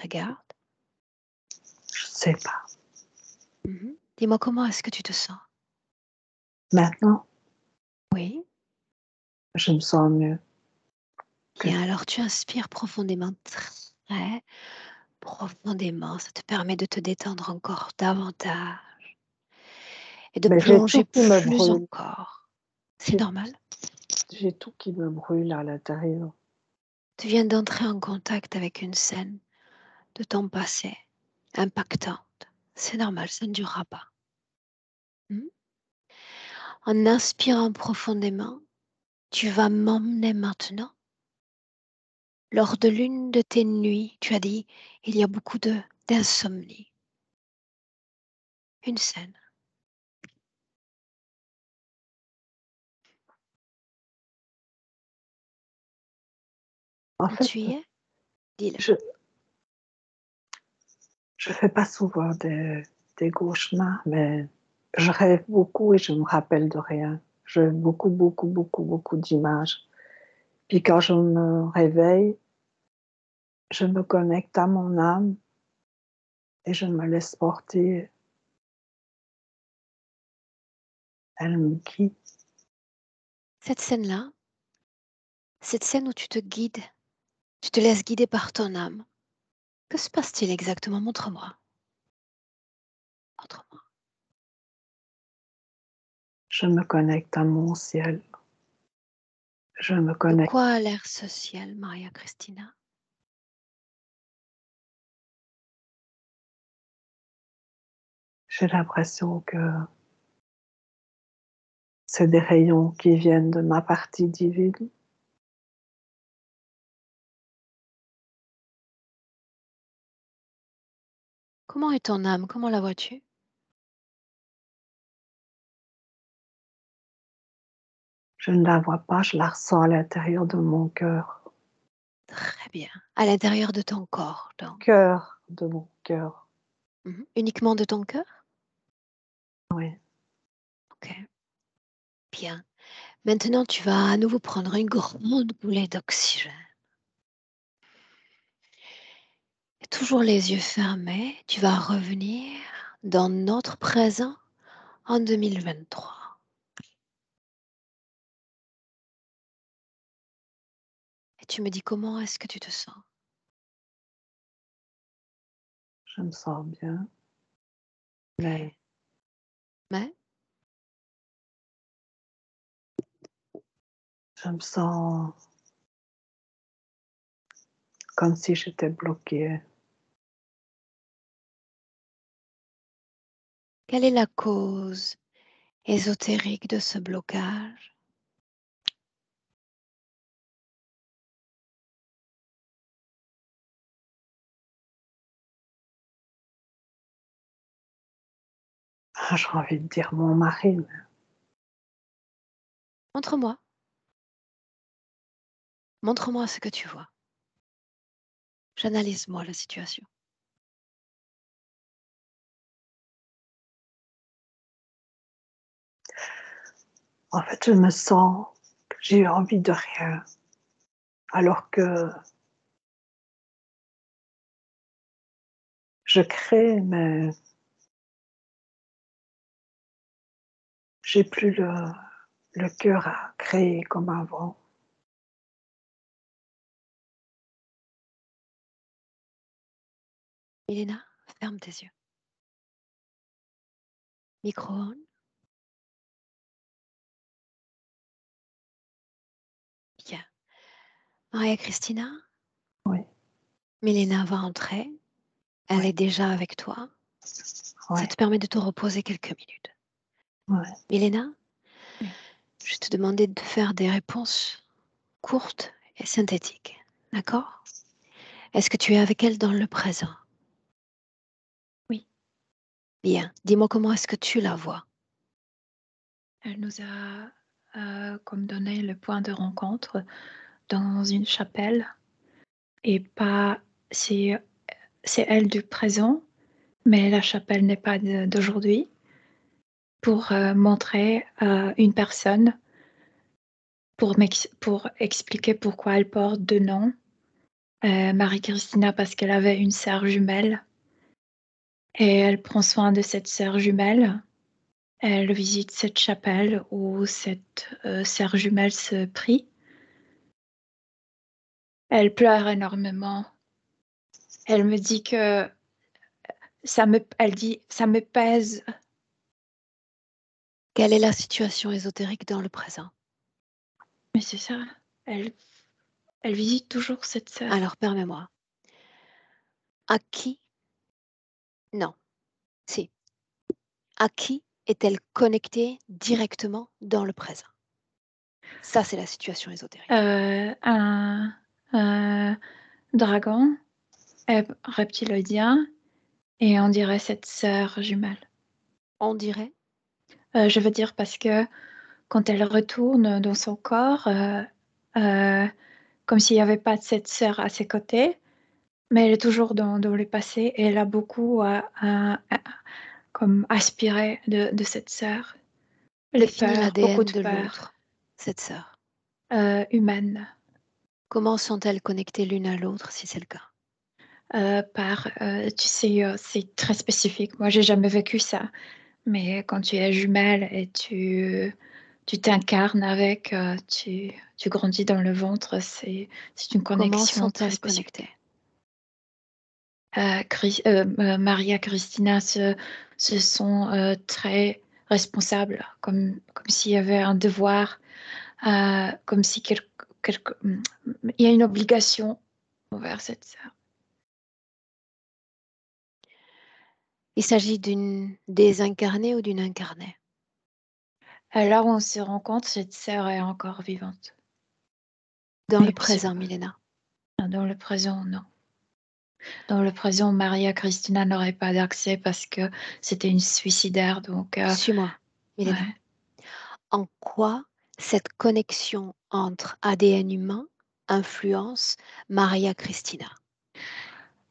Regarde. Je ne sais pas. Mhm. Dis-moi comment est-ce que tu te sens? Maintenant, Oui. je me sens mieux. Bien, alors tu inspires profondément, très profondément. Ça te permet de te détendre encore davantage et de Mais j'ai plonger tout qui me plus brûle. encore. C'est J'ai normal. j'ai tout qui me brûle à l'intérieur. Tu viens d'entrer en contact avec une scène de ton passé impactante. C'est normal, ça ne durera pas. Hmm. En inspirant profondément, tu vas m'emmener maintenant Lors de l'une de tes nuits, tu as dit, il y a beaucoup d'insomnie. Une scène. En Quand fait, tu y es, dis-le. je fais pas souvent des cauchemars, mais je rêve beaucoup et je me rappelle de rien. J'ai beaucoup, beaucoup, beaucoup, beaucoup d'images. Puis quand je me réveille, je me connecte à mon âme et je me laisse porter. Elle me guide. Cette scène-là, cette scène où tu te guides, tu te laisses guider par ton âme. Que se passe-t-il exactement? Montre-moi. Montre-moi. Je me connecte à mon ciel. Je me De connecte. quoi a l'air ce ciel, Maria Cristina? J'ai l'impression que c'est des rayons qui viennent de ma partie divine. Comment est ton âme? Comment la vois-tu? Je ne la vois pas, je la ressens à l'intérieur de mon cœur. Très bien. À l'intérieur de ton corps, donc. Cœur de mon cœur. Uniquement de ton cœur? Oui. Ok. Bien. Maintenant, tu vas à nouveau prendre une grande bouffée d'oxygène. Et toujours les yeux fermés, tu vas revenir dans notre présent en 2023. Et tu me dis comment est-ce que tu te sens? Je me sens bien, Ok. mais Mais je me sens comme si j'étais bloquée. quelle est la cause ésotérique de ce blocage? Ah, j'ai envie de dire mon mari, mais Montre-moi. Montre-moi ce que tu vois. J'analyse-moi la situation. en fait, je me sens que j'ai eu envie de rien, alors que je crée, mais j'ai plus le cœur à créer comme avant. Milena, ferme tes yeux. Micro on. Bien. Maria Cristina, Oui, Milena va entrer. Elle oui, est déjà avec toi. oui, Ça te permet de te reposer quelques minutes. oui. Milena, Oui. je vais te demander de faire des réponses courtes et synthétiques. D'accord? Est-ce que tu es avec elle dans le présent? Oui, Bien. Dis-moi comment est-ce que tu la vois? elle nous a comme donné le point de rencontre dans une chapelle et pas c'est elle du présent, mais la chapelle n'est pas d'aujourd'hui pour montrer une personne pour expliquer pourquoi elle porte deux noms. Marie-Christina parce qu'elle avait une sœur jumelle et elle prend soin de cette sœur jumelle. Elle visite cette chapelle où cette sœur jumelle se prie. Elle pleure énormément. Elle me dit que elle dit ça me pèse. Quelle est la situation ésotérique dans le présent? Mais c'est ça. Elle, elle visite toujours cette sœur. Alors, permets-moi. À qui? Non. Si. À qui est-elle connectée directement dans le présent? Ça, c'est la situation ésotérique. Un dragon, reptiloïdien, et on dirait cette sœur jumelle. On dirait. Je veux dire parce que quand elle retourne dans son corps, comme s'il n'y avait pas de cette sœur à ses côtés, mais elle est toujours dans le passé et elle a beaucoup comme aspiré de cette sœur. Les Définis peurs, beaucoup l'ADN de de peurs l'autre, cette sœur. humaines. Comment sont-elles connectées l'une à l'autre, si c'est le cas? Tu sais, c'est très spécifique. Moi, j'ai jamais vécu ça. Mais quand tu es jumelle et tu t'incarnes avec, tu grandis dans le ventre, c'est une Comment connexion très sont-elles spécifique. connectées? Maria Christina se sont très responsables, comme s'il y avait un devoir, comme si il y a une obligation envers cette sœur. Il s'agit d'une désincarnée ou d'une incarnée? Là où on se rend compte, cette sœur est encore vivante. Dans Mais le présent, Milena. dans le présent, non. Dans le présent, Maria Christina n'aurait pas d'accès parce que c'était une suicidaire. Donc, Suis-moi, Milena. ouais. En quoi cette connexion entre ADN humain influence Maria Christina?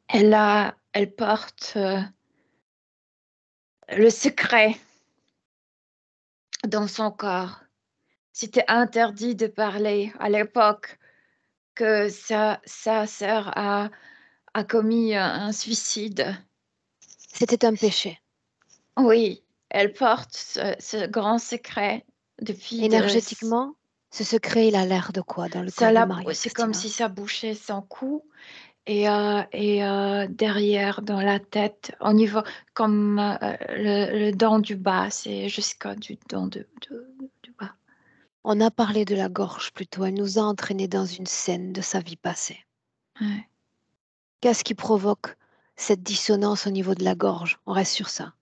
Elle porte le secret dans son corps. C'était interdit de parler à l'époque que sa sœur a commis un suicide. C'était un péché. Oui, elle porte ce grand secret depuis Énergétiquement, ce secret, il a l'air de quoi dans le corps de Maria c'est comme Christina? si ça bouchait son cou et derrière dans la tête, au niveau comme le dent du bas, c'est jusqu'au du dent du bas. On a parlé de la gorge plutôt. Elle nous a entraînés dans une scène de sa vie passée. Ouais. Qu'est-ce qui provoque cette dissonance au niveau de la gorge? On reste sur ça.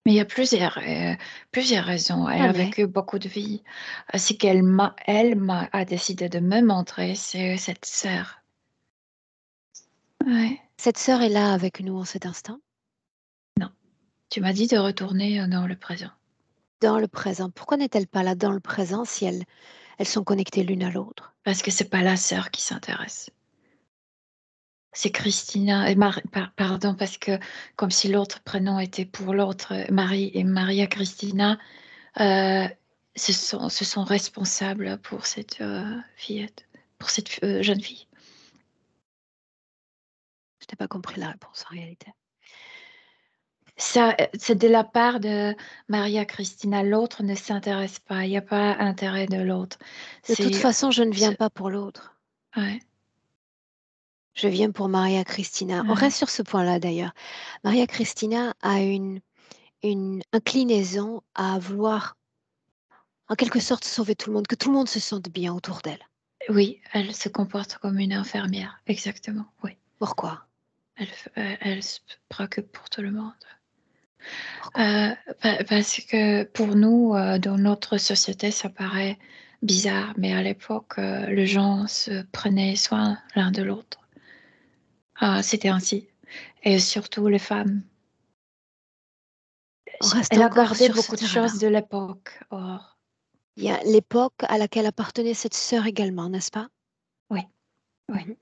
Mais il y a plusieurs raisons. Elle a J'en ai. vécu beaucoup de vies. C'est a décidé de me montrer, c'est cette sœur. Ouais. Cette sœur est là avec nous en cet instant, Non, tu m'as dit de retourner dans le présent. dans le présent. Pourquoi n'est-elle pas là dans le présent si elles sont connectées l'une à l'autre? Parce que c'est pas la sœur qui s'intéresse. C'est Christina, pardon, parce que comme si l'autre prénom était pour l'autre, Marie et Maria Christina, euh, se sont responsables pour cette fillette, pour cette jeune fille. Je n'ai pas compris la réponse en réalité. Ça, c'est de la part de Maria Christina. L'autre ne s'intéresse pas. Il n'y a pas intérêt de l'autre. De toute C'est, façon, je ne viens c'est- pas pour l'autre. ouais, Je viens pour Maria Christina. On ouais. reste sur ce point-là d'ailleurs. Maria Christina a une inclinaison à vouloir en quelque sorte sauver tout le monde, que tout le monde se sente bien autour d'elle. Oui, elle se comporte comme une infirmière. Exactement. Oui. Pourquoi? Elle se préoccupe pour tout le monde. Pourquoi? Parce que pour nous, dans notre société, ça paraît bizarre, mais à l'époque, les gens se prenaient soin l'un de l'autre. C'était ainsi. Et surtout les femmes. On reste Elle a encore gardé sur ce beaucoup de terrain-là. choses de l'époque. Or, Il y a l'époque à laquelle appartenait cette sœur également, n'est-ce pas? oui, oui, Mhm.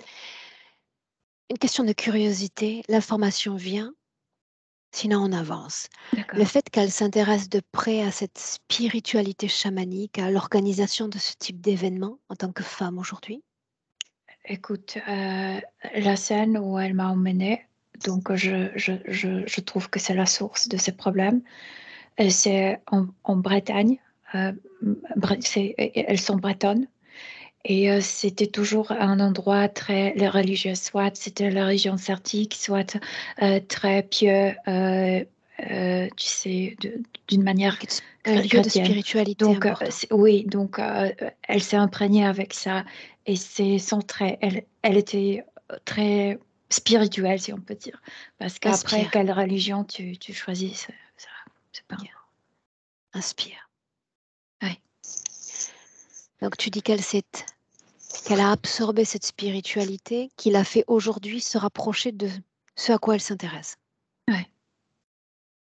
Une question de curiosité. L'information vient, sinon on avance. Le d'accord. fait qu'elle s'intéresse de près à cette spiritualité chamanique, à l'organisation de ce type d'événement en tant que femme aujourd'hui, Écoute, la scène où elle m'a emmenée, donc je trouve que c'est la source de ces problèmes. C'est en Bretagne. euh, elles sont bretonnes. Et c'était toujours un endroit très religieux, soit c'était la région celtique, soit très pieux, tu sais, d'une manière un lieu de chrétienne. spiritualité Donc, important. oui, donc elle s'est imprégnée avec ça et c'est son trait. Elle était très spirituelle, si on peut dire. Parce qu'après, Inspire, quelle religion tu choisis, c'est pas. inspire. Ouais. Donc tu dis qu'elle s'est qu'elle a absorbé cette spiritualité qui l'a fait aujourd'hui se rapprocher de ce à quoi elle s'intéresse. Ouais.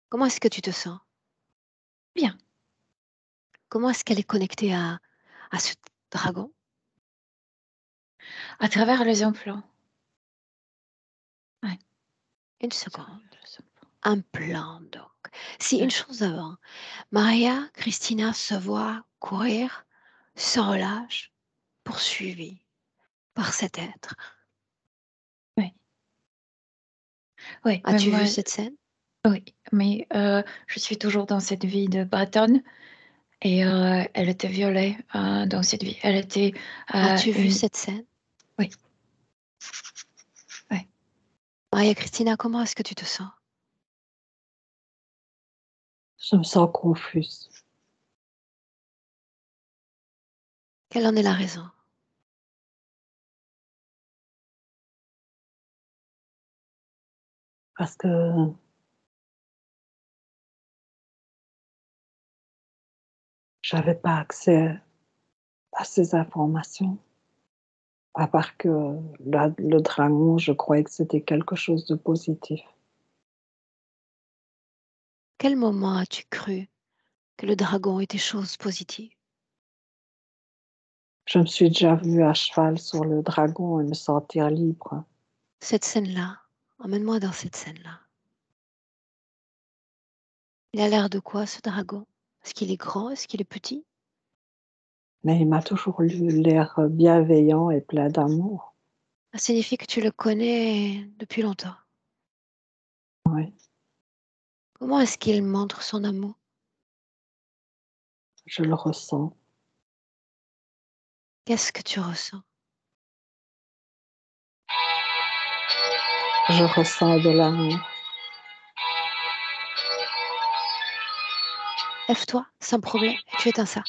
Comment est-ce que tu te sens? Bien. Comment est-ce qu'elle est connectée à ce dragon? À travers les implants. Ouais. Une seconde. Un plan, donc. Si une Ouais. chose avant, Maria Christina se voit courir sans relâche, poursuivie par cet être. Oui. Oui, mais As-tu vu moi, cette scène? oui, mais je suis toujours dans cette vie de bretonne et elle était violée dans cette vie. Elle était As-tu vu une. cette scène? Oui. Ouais. Maria Christina, comment est-ce que tu te sens? Je me sens confuse. Quelle en est la raison? Parce que j'avais pas accès à ces informations. À part que le dragon, je croyais que c'était quelque chose de positif. Quel moment as-tu cru que le dragon était chose positive? Je me suis déjà vue à cheval sur le dragon et me sentir libre. Cette scène-là, emmène-moi dans cette scène-là. Il a l'air de quoi, ce dragon? Est-ce qu'il est grand? Est-ce qu'il est petit? Mais il m'a toujours eu l'air bienveillant et plein d'amour. Ça signifie que tu le connais depuis longtemps. Oui, Comment est-ce qu'il montre son amour? je le ressens. Qu'est-ce que tu ressens? Je ressens de l'amour. Lève-toi, sans problème, et tu éteins ça.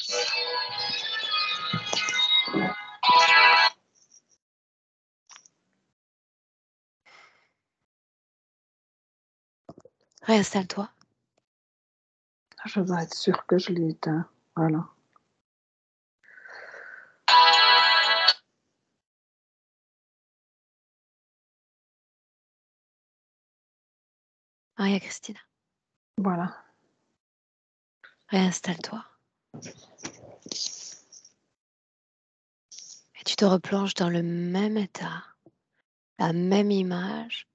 Réinstalle-toi. Je dois être sûre que je l'ai éteint. Voilà. Maria Christina, Voilà. réinstalle-toi. Et tu te replonges dans le même état, la même image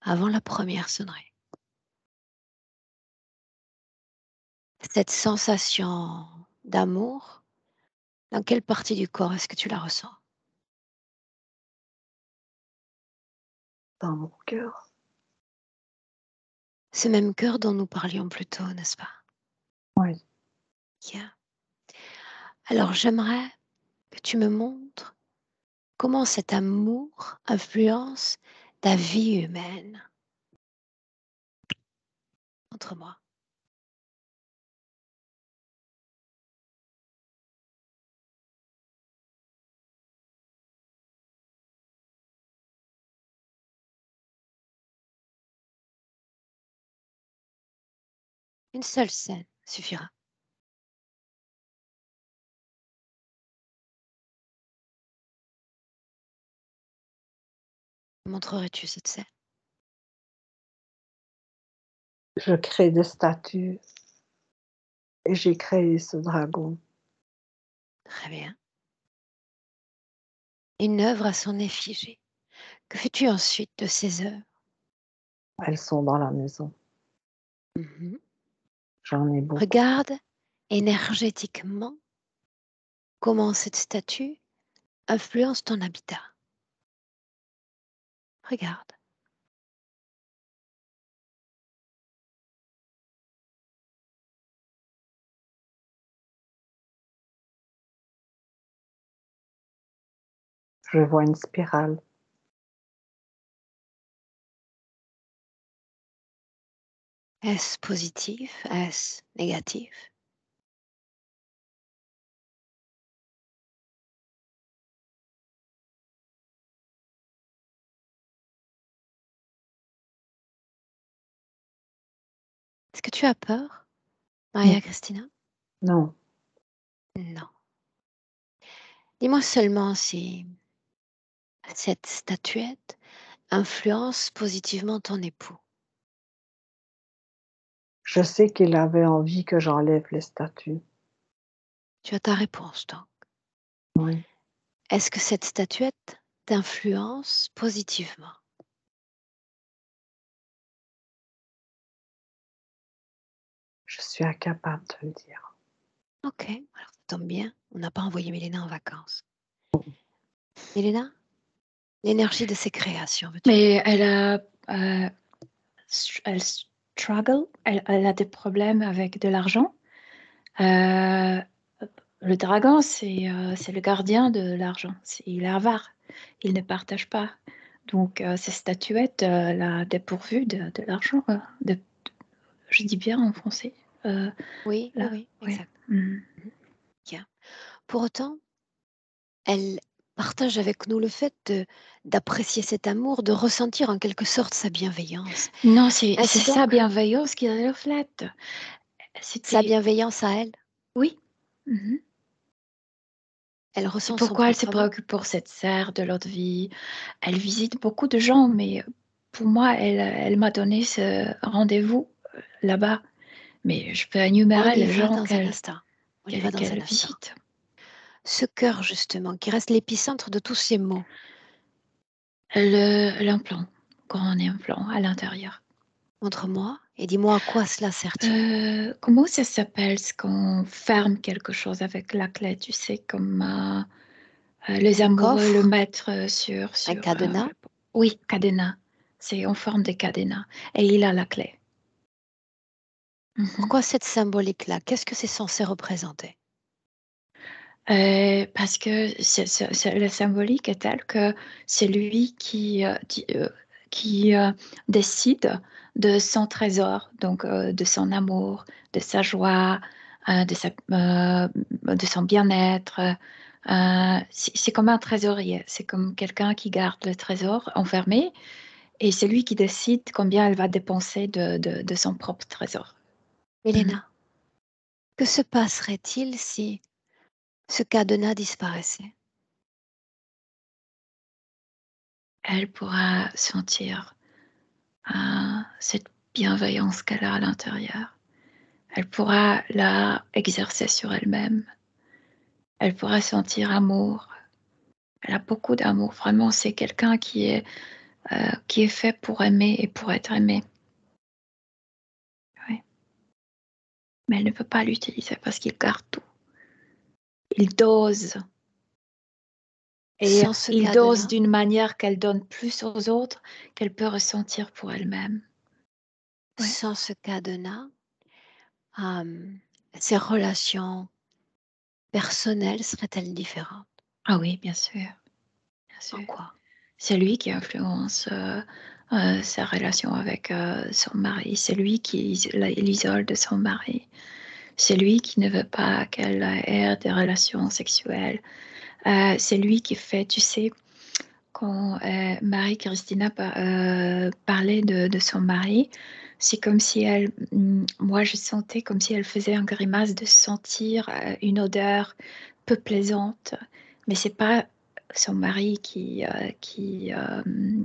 avant la première sonnerie. Cette sensation d'amour, dans quelle partie du corps est-ce que tu la ressens? Dans mon cœur. Ce même cœur dont nous parlions plus tôt, n'est-ce pas? Oui. Bien. Alors j'aimerais que tu me montres comment cet amour influence ta vie humaine. Montre-moi. Une seule scène suffira. Montrerais-tu cette scène? Je crée des statues et j'ai créé ce dragon. Très bien. Une œuvre à son effigie. Que fais-tu ensuite de ces œuvres? Elles sont dans la maison. Mhm. J'en ai beaucoup. Regarde énergétiquement comment cette statue influence ton habitat. Regarde. Je vois une spirale. Est-ce positif? Est-ce négatif? Est-ce que tu as peur, Maria Christina? Non, Non. Dis-moi seulement si cette statuette influence positivement ton époux. Je sais qu'il avait envie que j'enlève les statues. Tu as ta réponse, donc. Oui, Est-ce que cette statuette t'influence positivement? je suis incapable de le dire. Ok, alors ça tombe bien, on n'a pas envoyé Mélina en vacances. Mélina, l'énergie de ses créations, veux-tu? Mais elle struggle, elle a des problèmes avec de l'argent. Euh, le dragon, c'est le gardien de l'argent. Il est avare. Il ne partage pas. Donc, ces statuettes la dépourvues de l'argent. Je dis bien en français. Oui, oui, Là, oui, oui. exact. Bien. Pour autant, elle partage avec nous le fait d'apprécier cet amour, de ressentir en quelque sorte sa bienveillance. Non, c'est Ainsi sa donc, bienveillance qui reflète. sa C'était. bienveillance à elle, Oui. Mhm. elle C'est ressent son pourquoi elle se propre amour. préoccupe pour cette sœur de l'autre vie. Elle visite beaucoup de gens, mais pour moi, elle m'a donné ce rendez-vous là-bas. Mais je peux On énumérer y les va gens dans un instant. On y va dans un qu'elle instant. visite. Ce cœur, justement, qui reste l'épicentre de tous ces mots. L'implant, grand implant à l'intérieur. Montre-moi et dis-moi à quoi cela sert-il. Comment ça s'appelle ce qu'on ferme quelque chose avec la clé, tu sais, comme les Un amoureux le coffre, mettent un sur cadenas. oui, cadenas. C'est en forme de cadenas. Et il a la clé. Mhm. Pourquoi cette symbolique-là? Qu'est-ce que c'est censé représenter? Parce que la symbolique est telle que c'est lui qui décide de son trésor, donc de son amour, de sa joie, de son bien-être. C'est comme un trésorier, c'est comme quelqu'un qui garde le trésor enfermé et c'est lui qui décide combien elle va dépenser de son propre trésor. Mhm. Mélina, que se passerait-il si ce cadenas disparaissait? Elle pourra sentir cette bienveillance qu'elle a à l'intérieur. Elle pourra la exercer sur elle-même. Elle pourra sentir amour. Elle a beaucoup d'amour. Vraiment, c'est quelqu'un qui est fait pour aimer et pour être aimé. Oui. Mais elle ne peut pas l'utiliser parce qu'il garde tout. Il dose. Et Sans ce il dose cadenas, d'une manière qu'elle donne plus aux autres qu'elle peut ressentir pour elle-même. Oui. sans ce cadenas, ses relations personnelles seraient-elles différentes? Ah oui, bien sûr. Bien En sûr. quoi? C'est lui qui influence sa relation avec son mari. C'est lui qui l'isole de son mari. C'est lui qui ne veut pas qu'elle ait des relations sexuelles. C'est lui qui fait, tu sais, quand Marie-Christina parlait de son mari, c'est comme si elle, moi je sentais comme si elle faisait un grimace de sentir une odeur peu plaisante, mais c'est pas son mari qui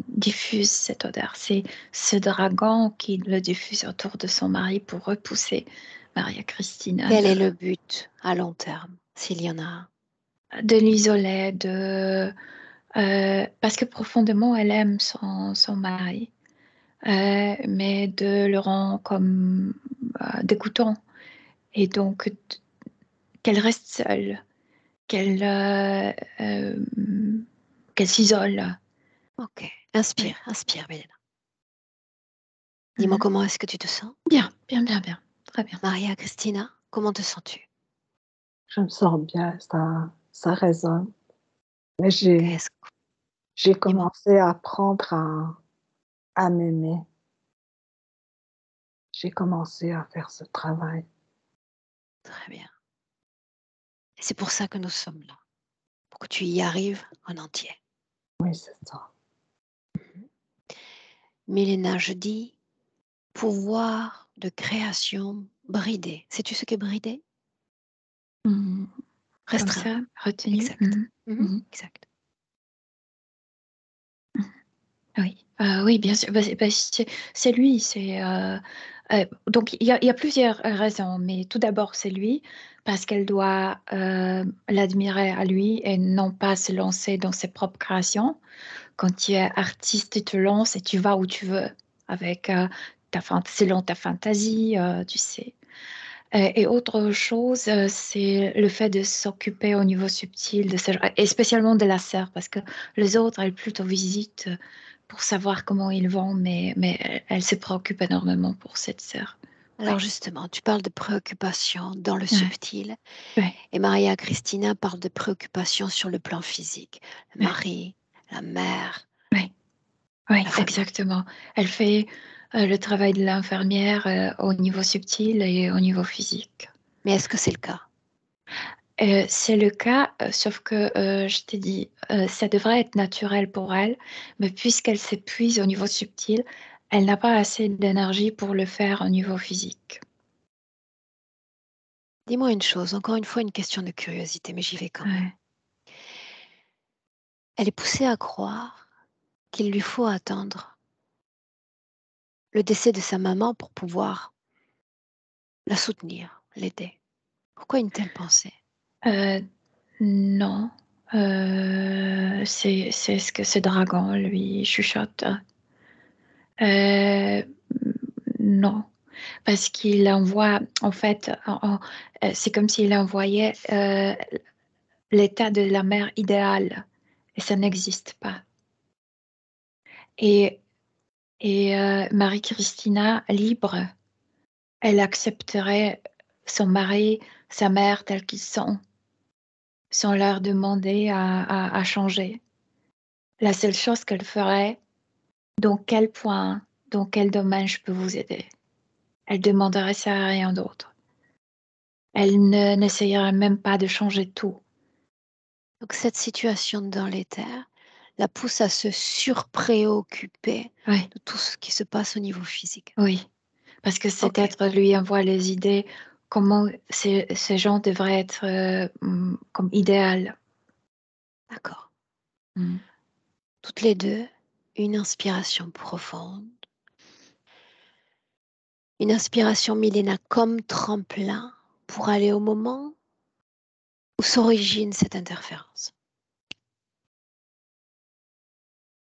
diffuse cette odeur, c'est ce dragon qui le diffuse autour de son mari pour repousser Maria-Christina Quel est le but à long terme, s'il y en a un? de l'isoler, parce que profondément elle aime son mari. Mais de le rendre comme dégoûtant. Et donc, qu'elle reste seule, qu'elle euh, qu'elle s'isole. Ok, Oui. inspire, Mélina. Dis-moi Mhm. comment est-ce que tu te sens? Bien, bien, bien, bien. Très bien. Maria Christina, comment te sens-tu? Je me sens bien, ça résonne. Mais Qu'est-ce que... j'ai Dis-moi. commencé à apprendre à m'aimer. J'ai commencé à faire ce travail. Très bien. Et c'est pour ça que nous sommes là, pour que tu y arrives en entier. Oui, c'est ça. Mélina, je dis pouvoir de création bridé. Sais-tu ce qu'est bridé? Mhm. comme Restreint. ça, retenu. Exact. Exact. Oui, oui, bien sûr. C'est lui. Donc, il y a plusieurs raisons, mais tout d'abord, c'est lui, parce qu'elle doit l'admirer à lui et non pas se lancer dans ses propres créations. Quand tu es artiste, tu te lances et tu vas où tu veux, avec selon ta fantaisie, tu sais. Et autre chose, c'est le fait de s'occuper au niveau subtil, et spécialement de la sœur, parce que les autres, elles plutôt visitent pour savoir comment ils vont, mais elle se préoccupe énormément pour cette sœur. Alors justement, tu parles de préoccupation dans le Ouais. subtil, Ouais. et Maria Cristina parle de préoccupation sur le plan physique. Le Ouais. mari, la mère, Oui, oui, la famille. exactement. Elle fait le travail de l'infirmière au niveau subtil et au niveau physique. Mais est-ce que c'est le cas? C'est le cas, sauf que je t'ai dit, ça devrait être naturel pour elle, mais puisqu'elle s'épuise au niveau subtil, elle n'a pas assez d'énergie pour le faire au niveau physique. Dis-moi une chose, encore une fois une question de curiosité, mais j'y vais quand même. Ouais. Elle est poussée à croire qu'il lui faut attendre le décès de sa maman pour pouvoir la soutenir, l'aider. Pourquoi une telle pensée? Non, c'est ce que ce dragon lui chuchote. Heu, non, parce qu'il envoie en fait, c'est comme s'il envoyait, l'état de la mère idéale et ça n'existe pas. Et Marie-Christina, libre, elle accepterait son mari, sa mère tels qu'ils sont, sans leur demander à changer. La seule chose qu'elle ferait, dans quel point, dans quel domaine je peux vous aider? Elle demanderait ça à rien d'autre. Elle n'essayerait même pas de changer tout. Donc cette situation dans l'éther la pousse à se surpréoccuper Oui, de tout ce qui se passe au niveau physique. oui, parce que cet Ok, être lui envoie les idées, comment ces gens devraient être, comme idéal. d'accord. Mmh. Toutes les deux, une inspiration profonde. Une inspiration millénaire comme tremplin pour aller au moment où s'origine cette interférence.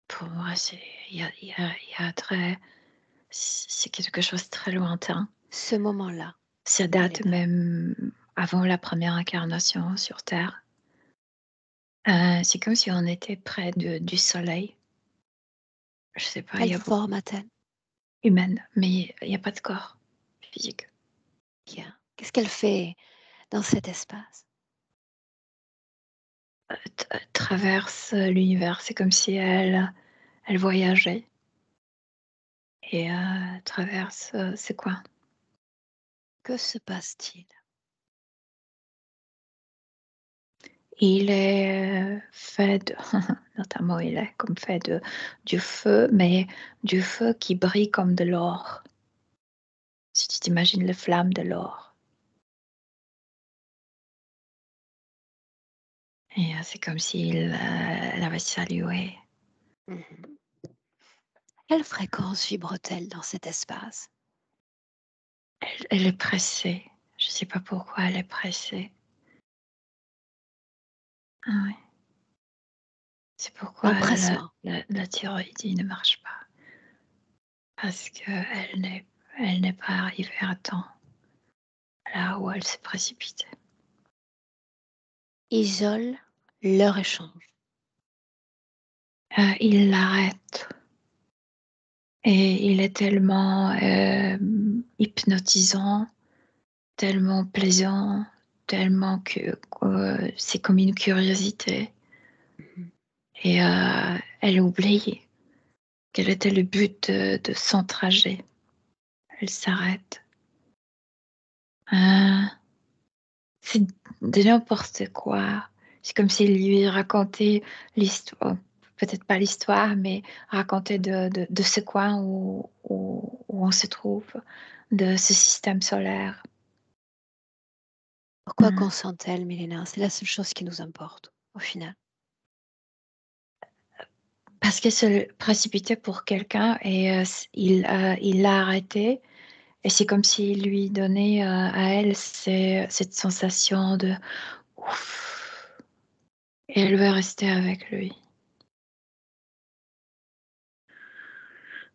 Pour moi, c'est quelque chose de très lointain. Ce moment-là, Ça dans date l'éther. même avant la première incarnation sur terre. C'est comme si on était près du soleil. Je sais pas, il Quelle y a beaucoup forme a-t-elle? humaine, mais il y a pas de corps physique. Bien. Qu'est-ce qu'elle fait dans cet espace? Traverse l'univers, c'est comme si elle voyageait et traverse, ces coins. Que se passe-t-il? Il est, fait de notamment il est comme fait de du feu, mais du feu qui brille comme de l'or. Si tu t'imagines les flammes de l'or et c'est comme s'il, elle avait salué. Mhm. Quelle fréquence vibre-t-elle dans cet espace? Elle est pressée. Je sais pas pourquoi elle est pressée. Ah oui. C'est pourquoi L'empressement. la thyroïdie ne marche pas. Parce qu'elle n'est pas arrivée à temps, là où elle s'est précipitée. Isole leur échange. Il l'arrête et il est tellement, hypnotisant, tellement plaisant, tellement que c'est comme une curiosité Mhm. et elle oublie quel était le but de son trajet. Elle s'arrête. Heu C'est de n'importe quoi. C'est comme s'il lui racontait l'histoire, peut-être pas l'histoire, mais racontait de ce coin où on se trouve, de ce système solaire. Pourquoi consent-elle, Milena? C'est la seule chose qui nous importe, au final. Parce qu'elle se précipitait pour quelqu'un et il l'a arrêté. Et c'est comme s'il lui donnait à elle cette sensation de ouf. Et elle veut rester avec lui.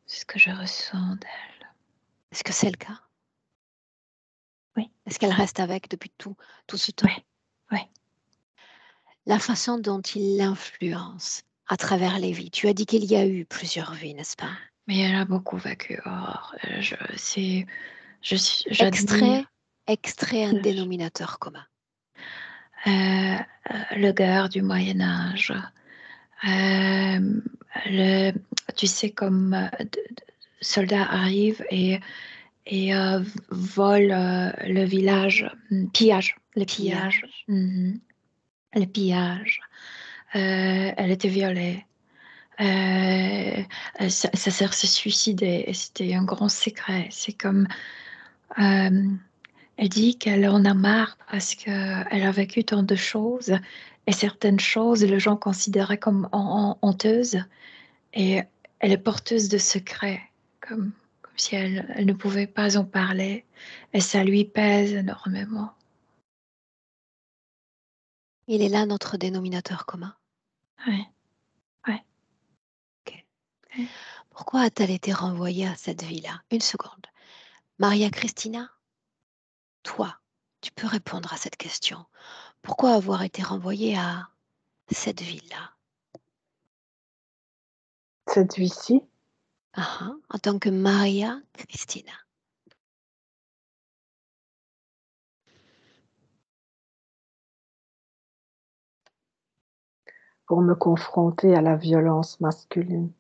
C'est ce que je ressens d'elle. Est-ce que c'est le cas? Oui. Est-ce qu'elle reste avec depuis tout ce temps? Oui. Oui. La façon dont il l'influence à travers les vies. Tu as dit qu'il y a eu plusieurs vies, n'est-ce pas? Mais elle a beaucoup vécu. J'admire Extrait un dénominateur commun. le guerre du Moyen Âge. Tu sais, comme soldats arrivent et volent le village, pillage, le pillage. Le pillage. Elle était violée. Sa sœur se suicidait et c'était un grand secret. C'est comme elle dit qu'elle en a marre parce qu'elle a vécu tant de choses et certaines choses, les gens considéraient comme honteuses et elle est porteuse de secrets, comme si elle ne pouvait pas en parler et ça lui pèse énormément. Il est là notre dénominateur commun. Oui, oui. Okay. Pourquoi a-t-elle été renvoyée à cette vie-là? Une seconde. Maria Cristina, toi, tu peux répondre à cette question. Pourquoi avoir été renvoyée à cette vie-là? Cette vie-ci, En tant que Maria Cristina. pour me confronter à la violence masculine.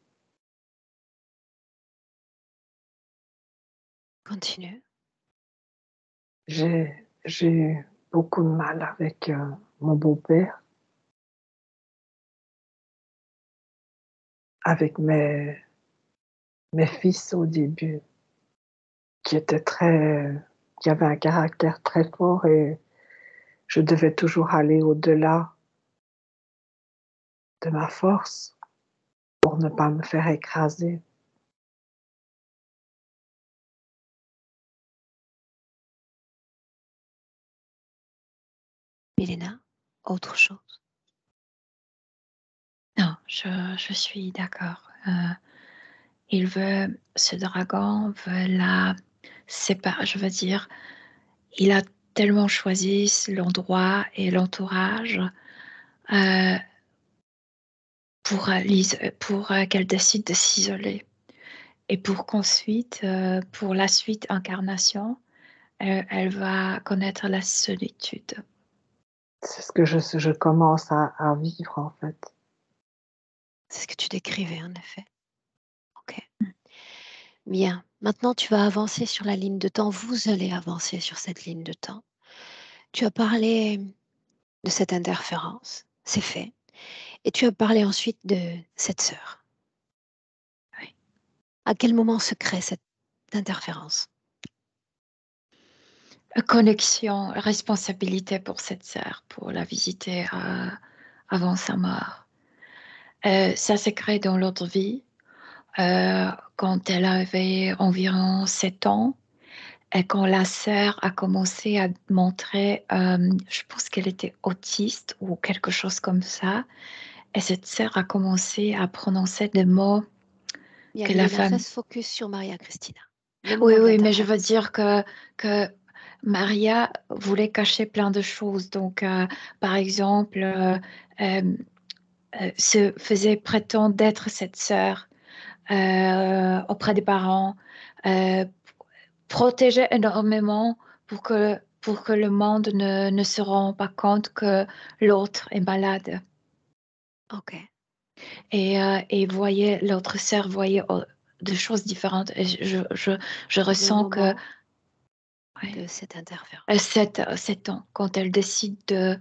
Continue. J'ai eu beaucoup de mal avec mon beau-père, avec mes fils au début, qui avaient un caractère très fort et je devais toujours aller au-delà de ma force pour ne pas me faire écraser. Milena, autre chose? Non, je suis d'accord. Ce dragon veut la séparer, je veux dire, il a tellement choisi l'endroit et l'entourage euh, pour qu'elle décide de s'isoler. Et pour qu'ensuite, pour la suite incarnation, elle va connaître la solitude. C'est ce que je commence à vivre en fait. C'est ce que tu décrivais en effet. Ok. Bien. Maintenant, tu vas avancer sur la ligne de temps. Vous allez avancer sur cette ligne de temps. Tu as parlé de cette interférence. C'est fait. Et tu as parlé ensuite de cette sœur. Oui. À quel moment se crée cette interférence? Connexion, responsabilité pour cette sœur, pour la visiter avant sa mort. Ça s'est créé dans l'autre vie, quand elle avait environ 7 ans, et quand la sœur a commencé à montrer, je pense qu'elle était autiste ou quelque chose comme ça, et cette sœur a commencé à prononcer des mots Bien, que la Milena, femme... reste focus sur Maria Christina. Le Oui, moment de oui, mais je veux l'interférence. dire que Maria voulait cacher plein de choses. Donc, par exemple, euh, se faisait prétendre d'être cette sœur auprès des parents, euh, protégeait énormément pour que le monde ne se rende pas compte que l'autre est malade. Ok. Et voyait, l'autre sœur voyait des choses différentes. Et je Le ressens que moment ouais, de cette interférence. 7 ans, quand elle décide de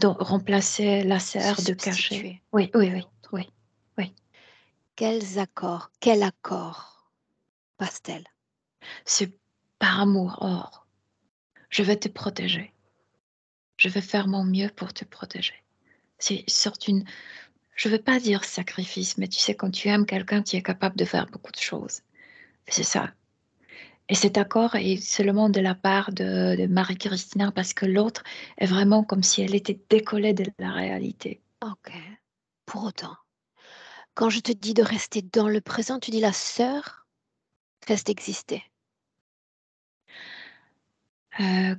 remplacer la Se sœur, de cacher. substituer Oui, à oui, oui, l'autre. oui, oui. Quel accord passe-t-elle? C'est par amour. Or, je vais te protéger. Je vais faire mon mieux pour te protéger. C'est une sorte d'une, je ne veux pas dire sacrifice, mais tu sais, quand tu aimes quelqu'un, tu es capable de faire beaucoup de choses. C'est ça. Et cet accord est seulement de la part de Marie-Christina parce que l'autre est vraiment comme si elle était décollée de la réalité. Ok. Pour autant, quand je te dis de rester dans le présent, tu dis la sœur reste d'exister.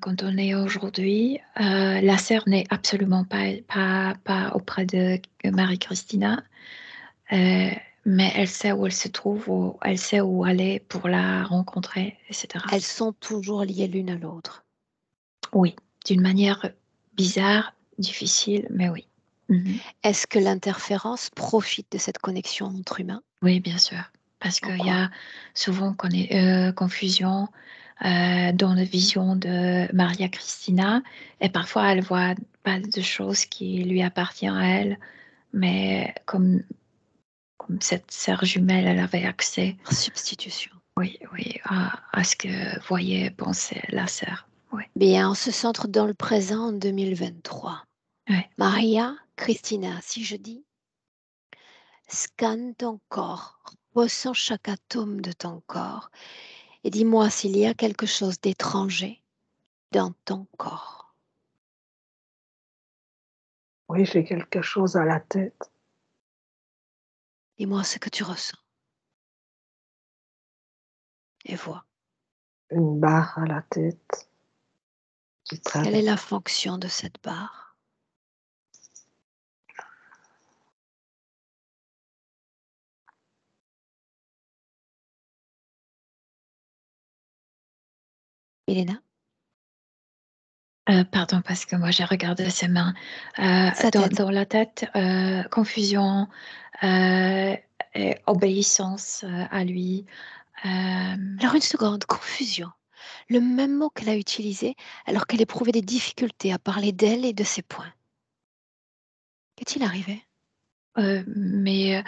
Quand on est aujourd'hui, la sœur n'est absolument pas auprès de Marie-Christina, mais elle sait où elle se trouve, elle sait où aller pour la rencontrer, etc. Elles sont toujours liées l'une à l'autre. Oui, d'une manière bizarre, difficile, mais oui. Mhm. Est-ce que l'interférence profite de cette connexion entre humains? Oui, bien sûr, parce En qu'il y quoi? a souvent confusion dans la vision de Maria Christina, et parfois elle voit pas de choses qui lui appartiennent à elle, mais comme cette sœur jumelle, elle avait accès, Substitution. oui, à ce que voyait, pensait la sœur. Oui, Bien, on se centre dans le présent en 2023. oui. Maria, Christina, si je dis, scanne ton corps, ressens chaque atome de ton corps et dis-moi s'il y a quelque chose d'étranger dans ton corps. Oui, j'ai quelque chose à la tête. Dis-moi ce que tu ressens et vois. Une barre à la tête qui Quelle est traverse. la fonction de cette barre? Elena? Pardon, parce que moi j'ai regardé ses mains. Sa tête. Dans la tête, confusion, euh, et obéissance à lui. Alors une seconde, confusion. Le même mot qu'elle a utilisé alors qu'elle éprouvait des difficultés à parler d'elle et de ses points. Qu'est-il arrivé? Mais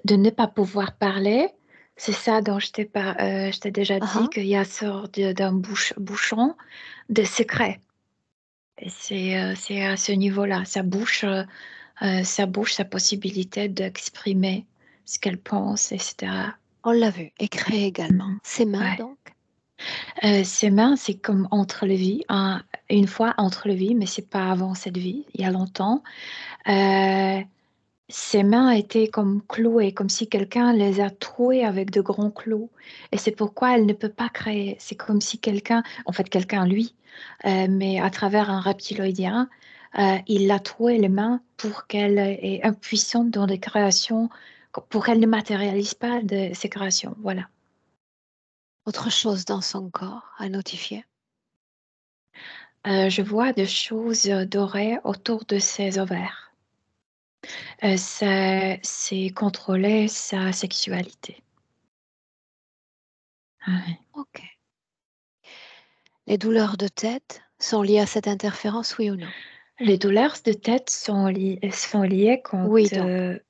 de ne pas pouvoir parler, c'est ça dont je t'ai déjà Ah dit ah. qu'il y a sorte d'un bouchon de secret. Et c'est à ce niveau-là, sa bouche, sa possibilité d'exprimer ce qu'elle pense, etc. On l'a vu, et créé également. Mhm. Ses mains Ouais. donc? Ses mains, c'est comme entre les vies, une fois entre les vies, mais c'est pas avant cette vie, il y a longtemps. Euh, Ses mains étaient comme clouées, comme si quelqu'un les a trouées avec de grands clous. Et c'est pourquoi elle ne peut pas créer. C'est comme si quelqu'un, en fait quelqu'un lui, mais à travers un reptiloïdien, il l'a troué les mains pour qu'elle est impuissante dans des créations, pour qu'elle ne matérialise pas de ses créations. Voilà. Autre chose dans son corps à notifier? Je vois des choses dorées autour de ses ovaires. C'est contrôler sa sexualité. Ouais. Ok. Les douleurs de tête sont liées à cette interférence, oui ou non? Les douleurs de tête sont liées Oui quand... donc.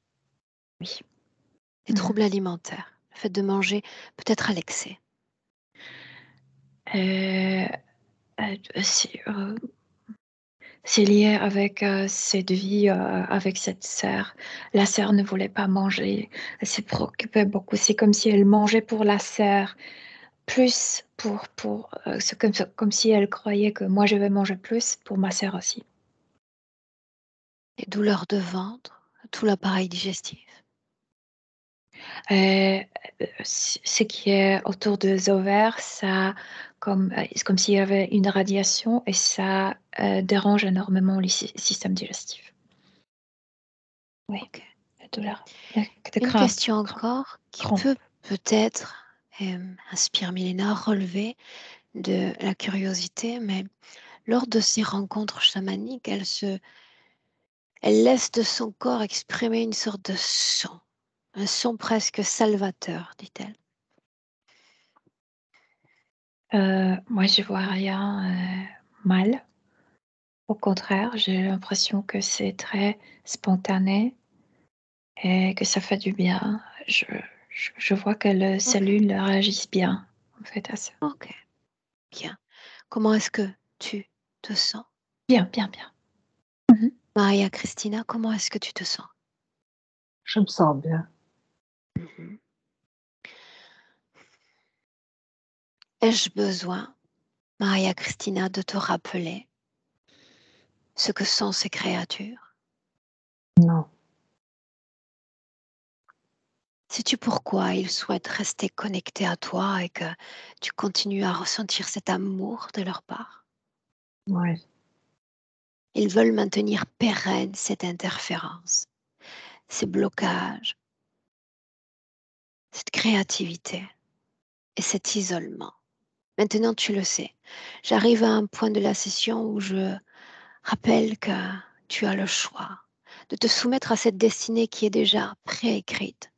oui. Les Mhm. troubles alimentaires, le fait de manger peut-être à l'excès. Euh, euh, c'est c'est lié avec cette vie, avec cette sœur. La sœur ne voulait pas manger. Elle s'est préoccupée beaucoup. C'est comme si elle mangeait pour la sœur, plus c'est comme si elle croyait que moi je vais manger plus pour ma sœur aussi. Les douleurs de ventre, tout l'appareil digestif. Euh, Ce qui est autour des ovaires, c'est comme s'il y avait une radiation et ça dérange énormément le système digestif. Oui, Ok. la douleur, de Une crampe, question encore qui crampe. peut peut-être inspire Milena, relever de la curiosité, mais lors de ces rencontres chamaniques, elle laisse de son corps exprimer une sorte de son, un son presque salvateur, dit-elle. Moi, je vois rien mal. Au contraire, j'ai l'impression que c'est très spontané et que ça fait du bien. Je vois que les Ok, cellules réagissent bien, en fait, à ça. ok, bien. comment est-ce que tu te sens? Bien, bien, bien. Mhm. Maria Cristina, comment est-ce que tu te sens? Je me sens bien. Mhm. Ai-je besoin, Maria Cristina, de te rappeler ce que sont ces créatures? Non, Sais-tu pourquoi ils souhaitent rester connectés à toi et que tu continues à ressentir cet amour de leur part? oui, Ils veulent maintenir pérenne cette interférence, ces blocages, cette créativité et cet isolement. Maintenant, tu le sais. J'arrive à un point de la session où je rappelle que tu as le choix de te soumettre à cette destinée qui est déjà préécrite,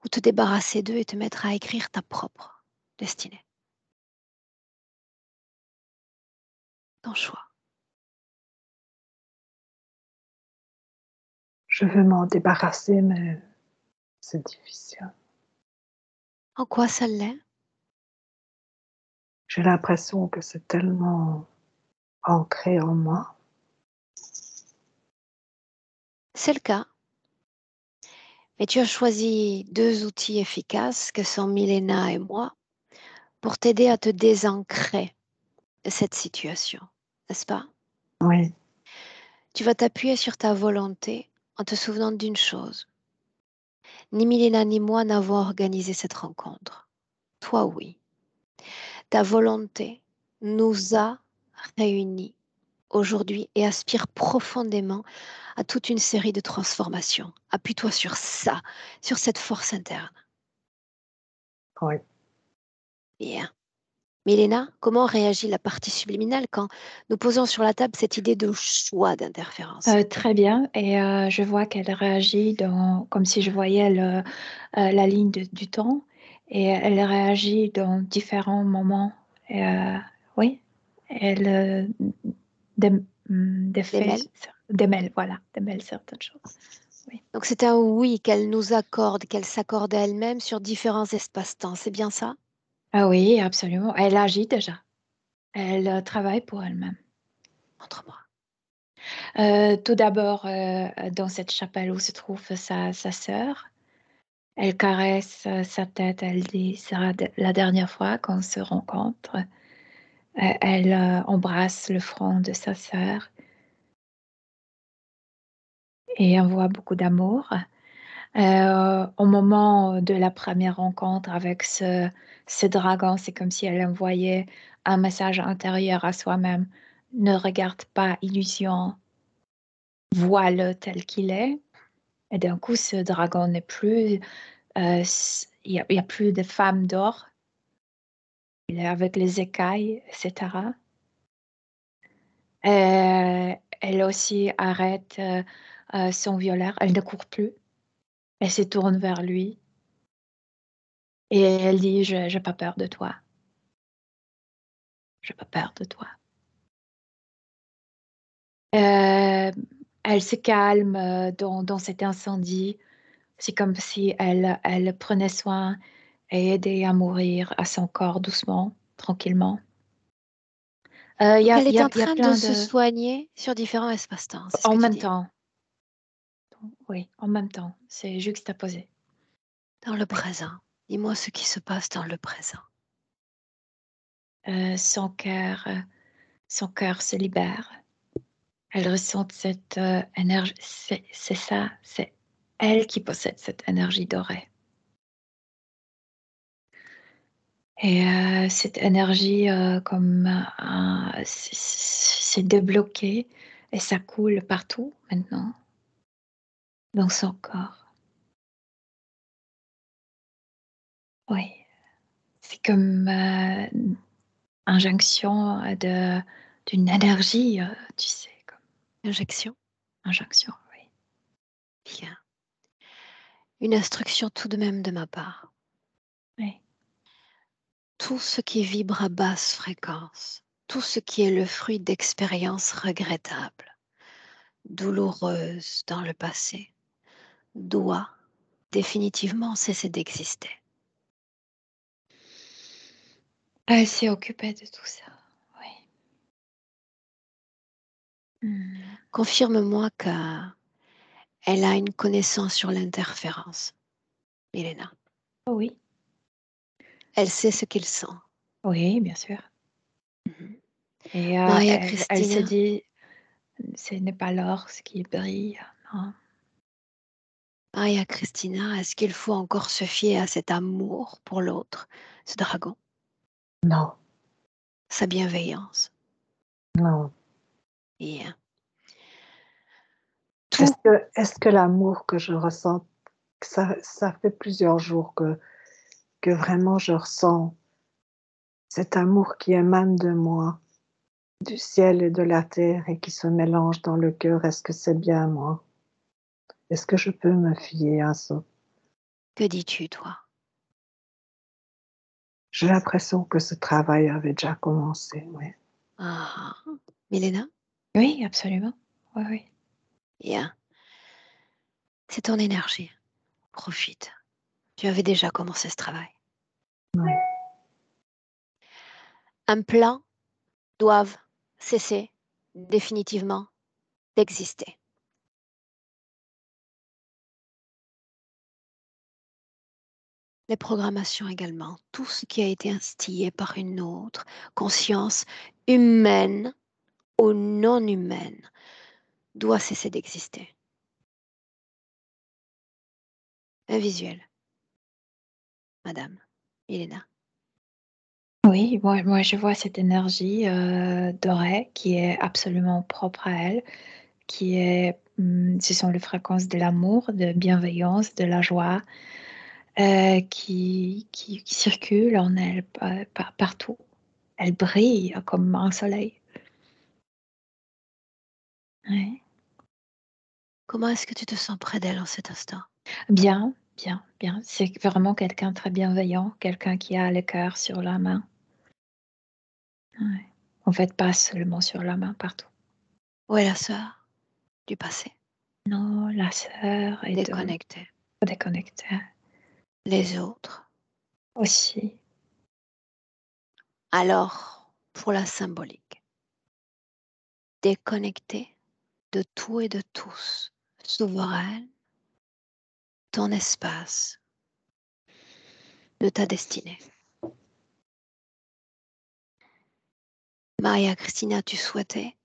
ou te débarrasser d'eux et te mettre à écrire ta propre destinée. Ton choix. je veux m'en débarrasser, mais c'est difficile. En quoi ça l'est? J'ai l'impression que c'est tellement ancré en moi. C'est le cas. Mais tu as choisi deux outils efficaces que sont Milena et moi pour t'aider à te désancrer de cette situation, n'est-ce pas? Oui, Tu vas t'appuyer sur ta volonté en te souvenant d'une chose. Ni Milena ni moi n'avons organisé cette rencontre. Toi, oui. Ta volonté nous a réunis aujourd'hui et aspire profondément à toute une série de transformations. Appuie-toi sur ça, sur cette force interne. oui. Bien. Milena, comment réagit la partie subliminale quand nous posons sur la table cette idée de choix d'interférence? Très bien. Et je vois qu'elle réagit comme si je voyais la ligne du temps. Et elle réagit dans différents moments. Et, oui, elle Des défait, mails? démêle, voilà, démêle certaines choses. Oui. Donc c'est un oui qu'elle nous accorde, qu'elle s'accorde à elle-même sur différents espaces-temps. C'est bien ça? Ah oui, absolument. Elle agit déjà. Elle travaille pour elle-même. Montre-moi. Tout d'abord, dans cette chapelle où se trouve sa sœur, elle caresse sa tête, elle dit, sera la dernière fois qu'on se rencontre. Elle embrasse le front de sa sœur et envoie beaucoup d'amour. Au moment de la première rencontre avec ce dragon, c'est comme si elle envoyait un message intérieur à soi-même. Ne regarde pas illusion, vois-le tel qu'il est. Et d'un coup, ce dragon n'est plus, il y a plus de femme d'or. Il est avec les écailles, etc. Elle aussi arrête son violeur. Elle ne court plus. Elle se tourne vers lui et elle dit, je n'ai pas peur de toi. Je n'ai pas peur de toi. Euh, Elle se calme dans cet incendie. C'est comme si elle prenait soin et aidait à mourir à son corps doucement, tranquillement. Il y Donc a, elle il y est a, en il y a train de plein se de... soigner sur différents espaces-temps, c'est ce que En tu même dis. temps, oui, en même temps, c'est juxtaposé. Dans le Oui. présent. Dis-moi ce qui se passe dans le présent. Son cœur se libère. Elle ressent cette énergie. C'est ça, c'est elle qui possède cette énergie dorée. Et cette énergie, c'est débloqué et ça coule partout maintenant dans son corps. Oui, c'est comme injonction d'une énergie, tu sais, comme Injection. injonction, oui. Bien. Une instruction tout de même de ma part. Oui. Tout ce qui vibre à basse fréquence, tout ce qui est le fruit d'expériences regrettables, douloureuses dans le passé, doit définitivement cesser d'exister. Elle s'est occupée de tout ça, oui. Confirme-moi qu'elle a une connaissance sur l'interférence, Milena. Oui, Elle sait ce qu'il sent. oui, bien sûr. Mhm. Et Maria elle se Cristina, dit, ce n'est pas l'or ce qui brille, non. Maria Cristina, est-ce qu'il faut encore se fier à cet amour pour l'autre, ce dragon, Non, sa bienveillance non. et Est-ce tout que, est-ce que l'amour que je ressens, ça fait plusieurs jours que vraiment je ressens cet amour qui émane de moi, du ciel et de la terre et qui se mélange dans le cœur. Est-ce que c'est bien moi? Est-ce que je peux me fier à ça? que dis-tu, toi? J'ai l'impression que ce travail avait déjà commencé, oui. Ah, Milena, Oui, absolument. Oui, oui. bien. C'est ton énergie. Profite. Tu avais déjà commencé ce travail. Oui. Un plan doivent cesser définitivement d'exister. Les programmations également, tout ce qui a été instillé par une autre conscience humaine ou non humaine doit cesser d'exister. Un visuel, Madame Elena. Oui, moi je vois cette énergie dorée qui est absolument propre à elle, qui est, ce sont les fréquences de l'amour, de bienveillance, de la joie, qui circulent en elle partout. Elle brille comme un soleil. Ouais. Comment est-ce que tu te sens près d'elle en cet instant? Bien, bien, bien. C'est vraiment quelqu'un de très bienveillant, quelqu'un qui a le cœur sur la main. Ouais. En fait, pas seulement sur la main, partout. Où est la sœur du passé? Non, la sœur est Déconnectée. déconnectée Les autres. aussi. Alors, pour la symbolique, déconnectée de tout et de tous, souveraine, ton espace, de ta destinée. Maria Christina, tu souhaitais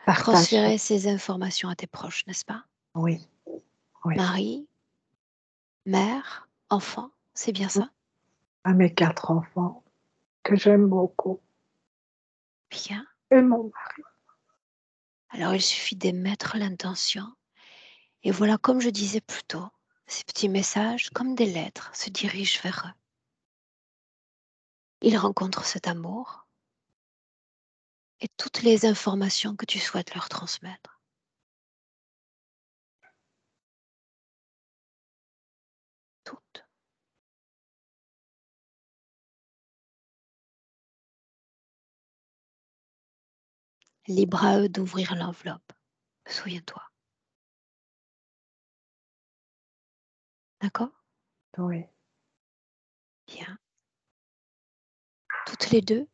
Partager, transférer ces informations à tes proches, n'est-ce pas? oui, oui. Mari, mère, enfant, c'est bien ça? À mes 4 enfants, que j'aime beaucoup, Bien. et mon mari. Alors il suffit d'émettre l'intention. Et voilà, comme je disais plus tôt, ces petits messages, comme des lettres, se dirigent vers eux. Ils rencontrent cet amour et toutes les informations que tu souhaites leur transmettre. Toutes. Libre à eux d'ouvrir l'enveloppe. Souviens-toi. D'accord? Oui, Bien. Toutes les deux,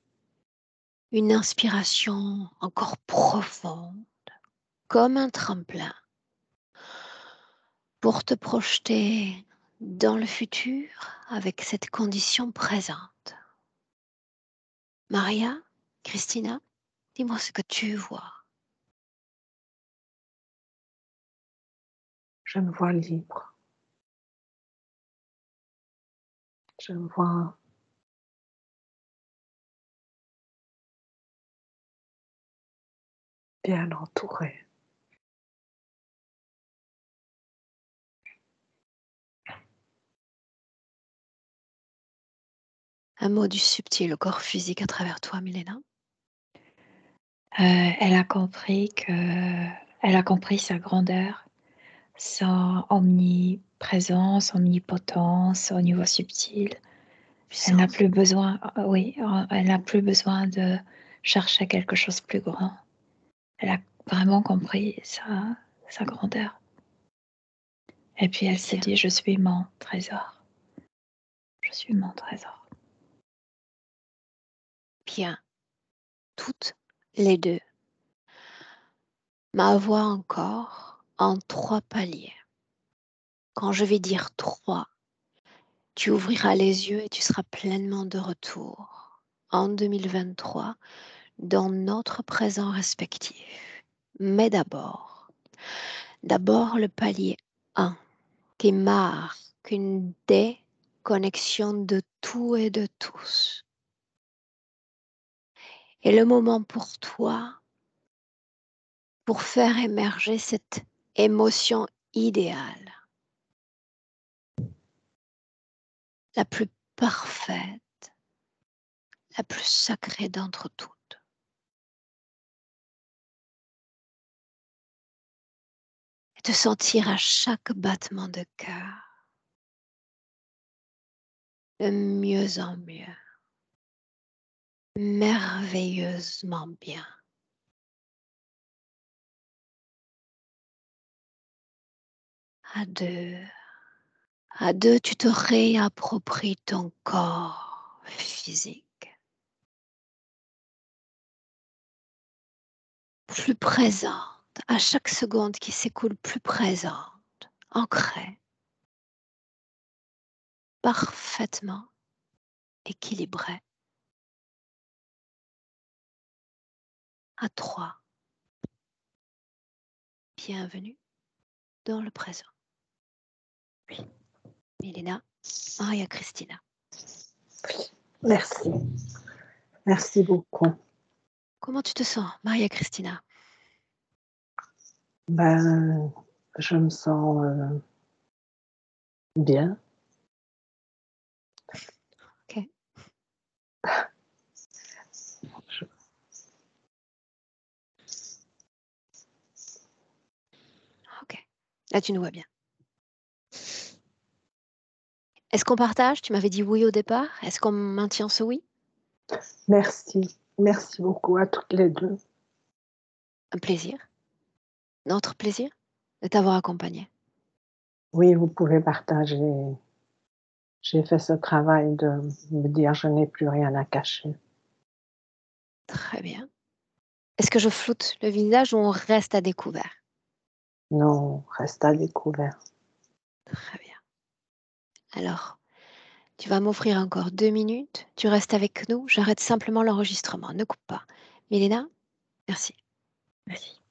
une inspiration encore profonde, comme un tremplin, pour te projeter dans le futur avec cette condition présente. Maria, Christina, dis-moi ce que tu vois. je me vois libre. Je me vois bien entourée. Un mot du subtil au corps physique à travers toi, Milena. Elle a compris sa grandeur, sa omniprésence, omnipotence au niveau subtil. Elle n'a Puissance. plus besoin, oui, elle n'a plus besoin de chercher quelque chose de plus grand. Elle a vraiment compris sa grandeur. Et puis elle s'est Bien. dit, je suis mon trésor. Je suis mon trésor. Bien, toutes les deux. Ma voix encore en 3 paliers. Quand je vais dire 3, tu ouvriras les yeux et tu seras pleinement de retour en 2023 dans notre présent respectif. Mais d'abord le palier 1 qui marque une déconnexion de tout et de tous. Et le moment pour toi, pour faire émerger cette émotion idéale, la plus parfaite, la plus sacrée d'entre toutes. Et te sentir à chaque battement de cœur de mieux en mieux, merveilleusement bien. À deux, tu te réappropries ton corps physique. Plus présente, à chaque seconde qui s'écoule, plus présente, ancrée, parfaitement équilibrée. À 3, bienvenue dans le présent. Oui. Milena, Maria Cristina. Merci. Merci beaucoup. Comment tu te sens, Maria Cristina? Ben, je me sens bien. Ok. Ok. Là, tu nous vois bien. Est-ce qu'on partage? Tu m'avais dit oui au départ. Est-ce qu'on maintient ce oui? Merci. Merci beaucoup à toutes les deux. Un plaisir. Notre plaisir de t'avoir accompagné. Oui, vous pouvez partager. J'ai fait ce travail de me dire je n'ai plus rien à cacher. Très bien. Est-ce que je floute le visage ou on reste à découvert? Non, reste à découvert. Très bien. Alors, tu vas m'offrir encore 2 minutes. Tu restes avec nous. J'arrête simplement l'enregistrement. Ne coupe pas. Milena, merci. Merci.